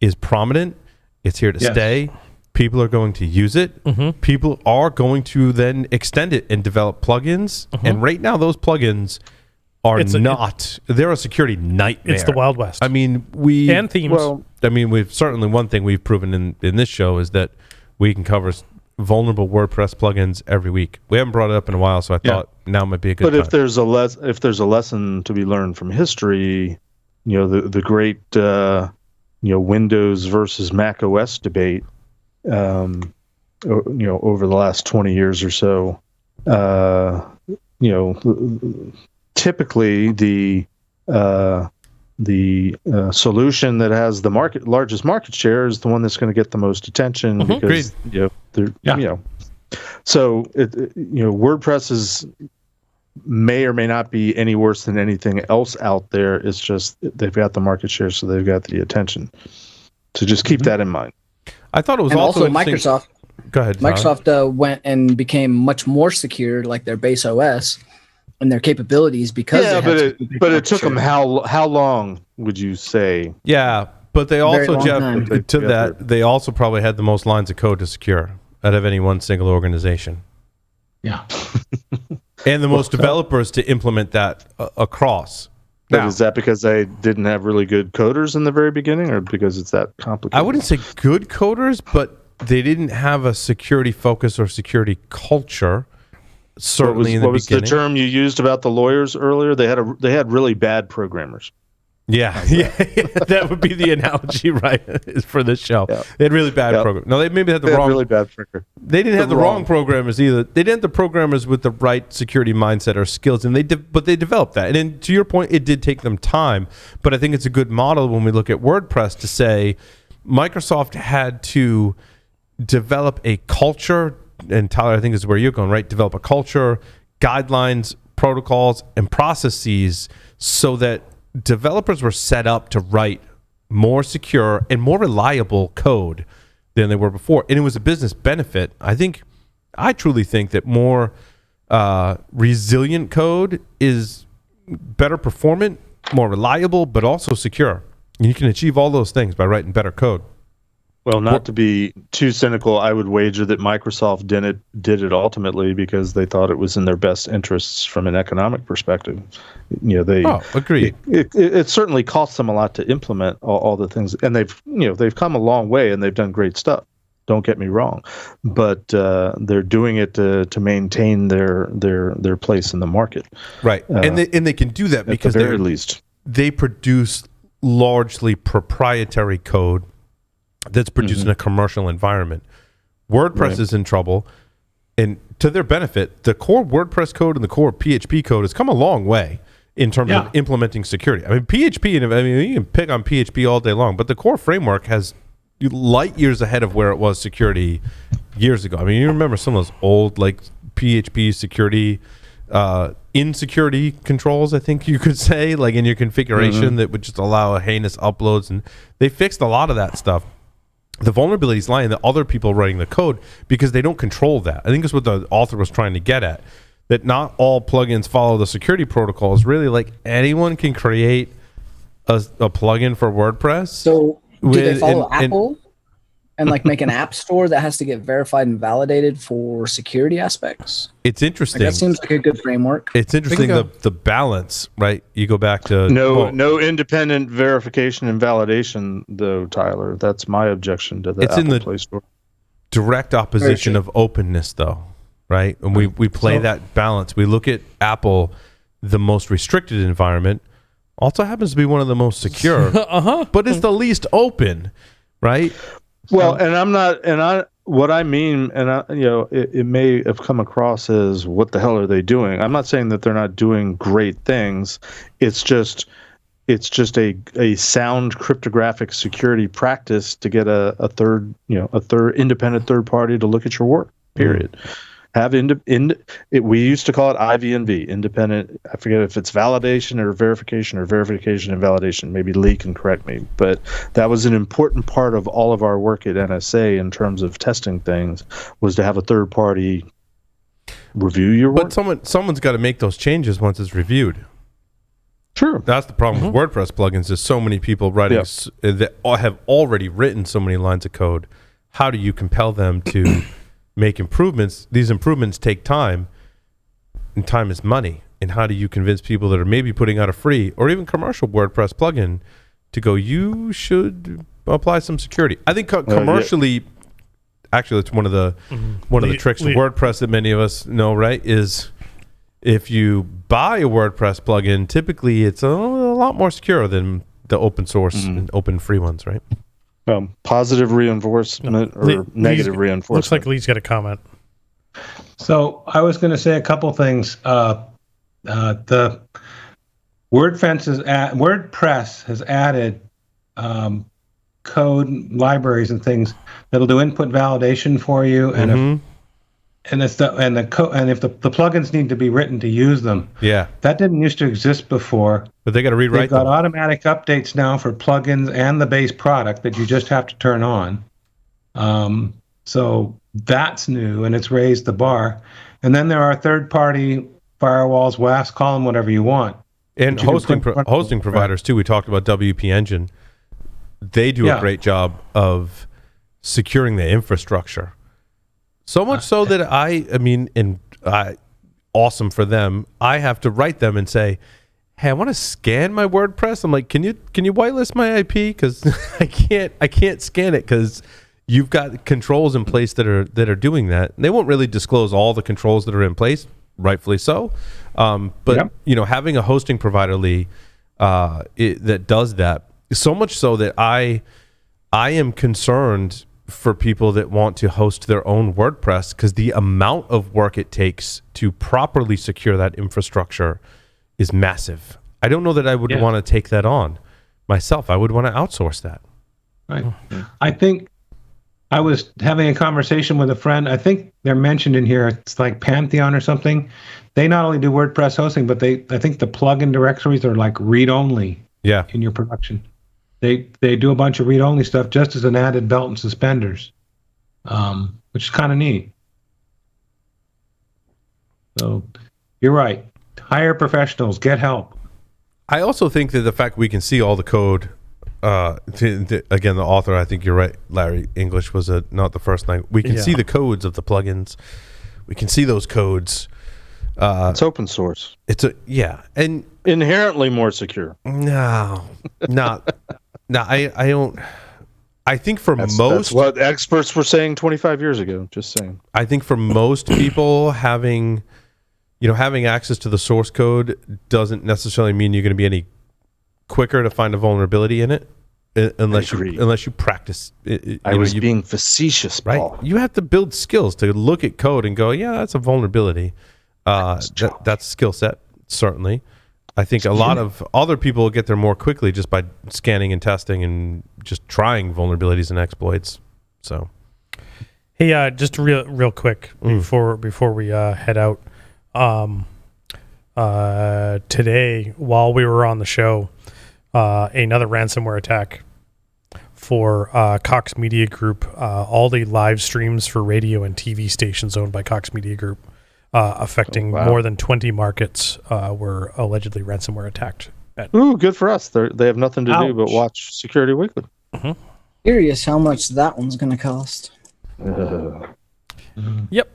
S1: is prominent. It's here to stay. People are going to use it. People are going to then extend it and develop plugins. And right now, those plugins are they're a security nightmare.
S2: It's the Wild West.
S1: I mean,
S2: and themes.
S1: Well, I mean, we've certainly, one thing we've proven in this show is that we can cover vulnerable WordPress plugins every week. We haven't brought it up in a while, so I thought now might be a good time.
S3: But if there's a lesson to be learned from history, the great Windows versus Mac OS debate, over the last 20 years or so, typically the solution that has the largest market share is the one that's going to get the most attention because so WordPress may or may not be any worse than anything else out there. It's just they've got the market share, so they've got the attention. So just keep that in mind.
S1: I thought it was
S5: also Microsoft.
S1: Go ahead.
S5: Microsoft went and became much more secure, like their base OS and their capabilities, because
S3: but it took them how long would you say?
S1: Yeah, but they also, Jeff, they also probably had the most lines of code to secure out of any one single organization.
S4: Yeah.
S1: And the most developers to implement that across.
S3: Now, is that because they didn't have really good coders in the very beginning, or because it's that complicated?
S1: I wouldn't say good coders, but they didn't have a security focus or security culture. Certainly,
S3: what was the term you used about the lawyers earlier? They had really bad programmers.
S1: Yeah, that would be the analogy, right? For this show, they had really bad programmers. No, they maybe had the wrong.
S3: Really bad programmers.
S1: They didn't have the wrong programmers either. They didn't have the programmers with the right security mindset or skills, and but they developed that. And then, to your point, it did take them time. But I think it's a good model when we look at WordPress to say Microsoft had to develop a culture. And Tyler, I think is where you're going, right? Develop a culture, guidelines, protocols, and processes so that developers were set up to write more secure and more reliable code than they were before. And it was a business benefit. I truly think that more resilient code is better performant, more reliable, but also secure. And you can achieve all those things by writing better code.
S3: Well, not to be too cynical, I would wager that Microsoft did it ultimately because they thought it was in their best interests from an economic perspective.
S1: Agreed.
S3: It certainly costs them a lot to implement all the things, and they've come a long way and they've done great stuff. Don't get me wrong, but they're doing it to maintain their place in the market.
S1: Right, and they can do that because
S3: at the very least
S1: they produce largely proprietary code that's produced in a commercial environment. WordPress is in trouble, and to their benefit, the core WordPress code and the core PHP code has come a long way in terms of implementing security. I mean, you can pick on PHP all day long, but the core framework has light years ahead of where it was security years ago. I mean, you remember some of those old like PHP security insecurity controls, I think you could say, like in your configuration that would just allow heinous uploads, and they fixed a lot of that stuff. The vulnerabilities lie in the other people writing the code because they don't control that. I think that's what the author was trying to get at, that not all plugins follow the security protocols. Really, like anyone can create a plugin for WordPress.
S5: So do they follow Apple and like make an app store that has to get verified and validated for security aspects?
S1: It's interesting.
S5: That seems like a good framework.
S1: It's interesting the balance, right? You go back to
S3: no independent verification and validation, though, Tyler. That's my objection to the Apple Play Store.
S1: direct opposition of openness, though, right? And we play that balance. We look at Apple, the most restricted environment, also happens to be one of the most secure, but it's the least open, right?
S3: Well, what I mean, it may have come across as what the hell are they doing? I'm not saying that they're not doing great things. It's just a sound cryptographic security practice to get a third independent third party to look at your work. Period. Have we used to call it IVNV, independent. I forget if it's validation or verification and validation. Maybe Lee can correct me, but that was an important part of all of our work at NSA in terms of testing things, was to have a third party review your work.
S1: But someone's got to make those changes once it's reviewed.
S3: Sure.
S1: That's the problem with WordPress plugins. There's so many people writing that have already written so many lines of code. How do you compel them to make improvements? These improvements take time, and time is money. And how do you convince people that are maybe putting out a free or even commercial WordPress plugin to go, you should apply some security? I think commercially, actually, that's one of the tricks of WordPress that many of us know, right? Is if you buy a WordPress plugin, typically it's a lot more secure than the open source and open free ones, right?
S3: Positive reinforcement or negative reinforcement.
S2: Looks like Lee's got a comment.
S4: So I was going to say a couple things. The WordPress has added code libraries and things that'll do input validation for you, and if the plugins need to be written to use them. Yeah, that didn't used to exist before.
S1: But they got to rewrite.
S4: They've got automatic updates now for plugins and the base product that you just have to turn on. So that's new, and it's raised the bar. And then there are third-party firewalls, WAFs, call them whatever you want.
S1: And hosting providers too. We talked about WP Engine. They do a great job of securing the infrastructure. So much so that awesome for them. I have to write them and say, hey, I want to scan my WordPress. I'm like, can you whitelist my IP? Because I can't scan it because you've got controls in place that are doing that. They won't really disclose all the controls that are in place, rightfully so. But having a hosting provider, Lee, that does that, so much so that I am concerned for people that want to host their own WordPress, because the amount of work it takes to properly secure that infrastructure is massive. I don't know that I would want to take that on myself. I would want to outsource that.
S4: Right. I think I was having a conversation with a friend. I think they're mentioned in here. It's like Pantheon or something. They not only do WordPress hosting, but I think the plugin directories are like read-only in your production. They do a bunch of read-only stuff just as an added belt and suspenders, which is kind of neat. So you're right. Hire professionals. Get help.
S1: I also think that the fact we can see all the code, again, the author, I think you're right, Larry, English was not the first thing. We can see the codes of the plugins. We can see those codes.
S3: It's open source.
S1: And
S3: inherently more secure.
S1: No, I don't. I think for
S3: that's what experts were saying 25 years ago. Just saying.
S1: I think for most people, having access to the source code doesn't necessarily mean you're going to be any quicker to find a vulnerability in it, unless you practice.
S3: I was being facetious, Paul.
S1: Right? You have to build skills to look at code and go, yeah, that's a vulnerability. That's a skill set, certainly. I think a lot of other people get there more quickly just by scanning and testing and just trying vulnerabilities and exploits. So,
S2: hey, just real quick before we head out. Today, while we were on the show, another ransomware attack for Cox Media Group. All the live streams for radio and TV stations owned by Cox Media Group, affecting more than 20 markets, were allegedly ransomware attacked.
S3: Ooh, good for us. They have nothing to do but watch Security Weekly.
S5: Curious how much that one's going to cost.
S2: Yep.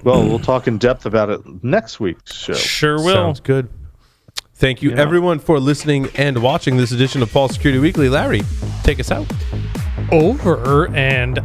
S3: Well, we'll talk in depth about it next week's show.
S2: Sure will.
S1: Sounds good. Thank you, everyone, for listening and watching this edition of Paul Security Weekly. Larry, take us out.
S2: Over and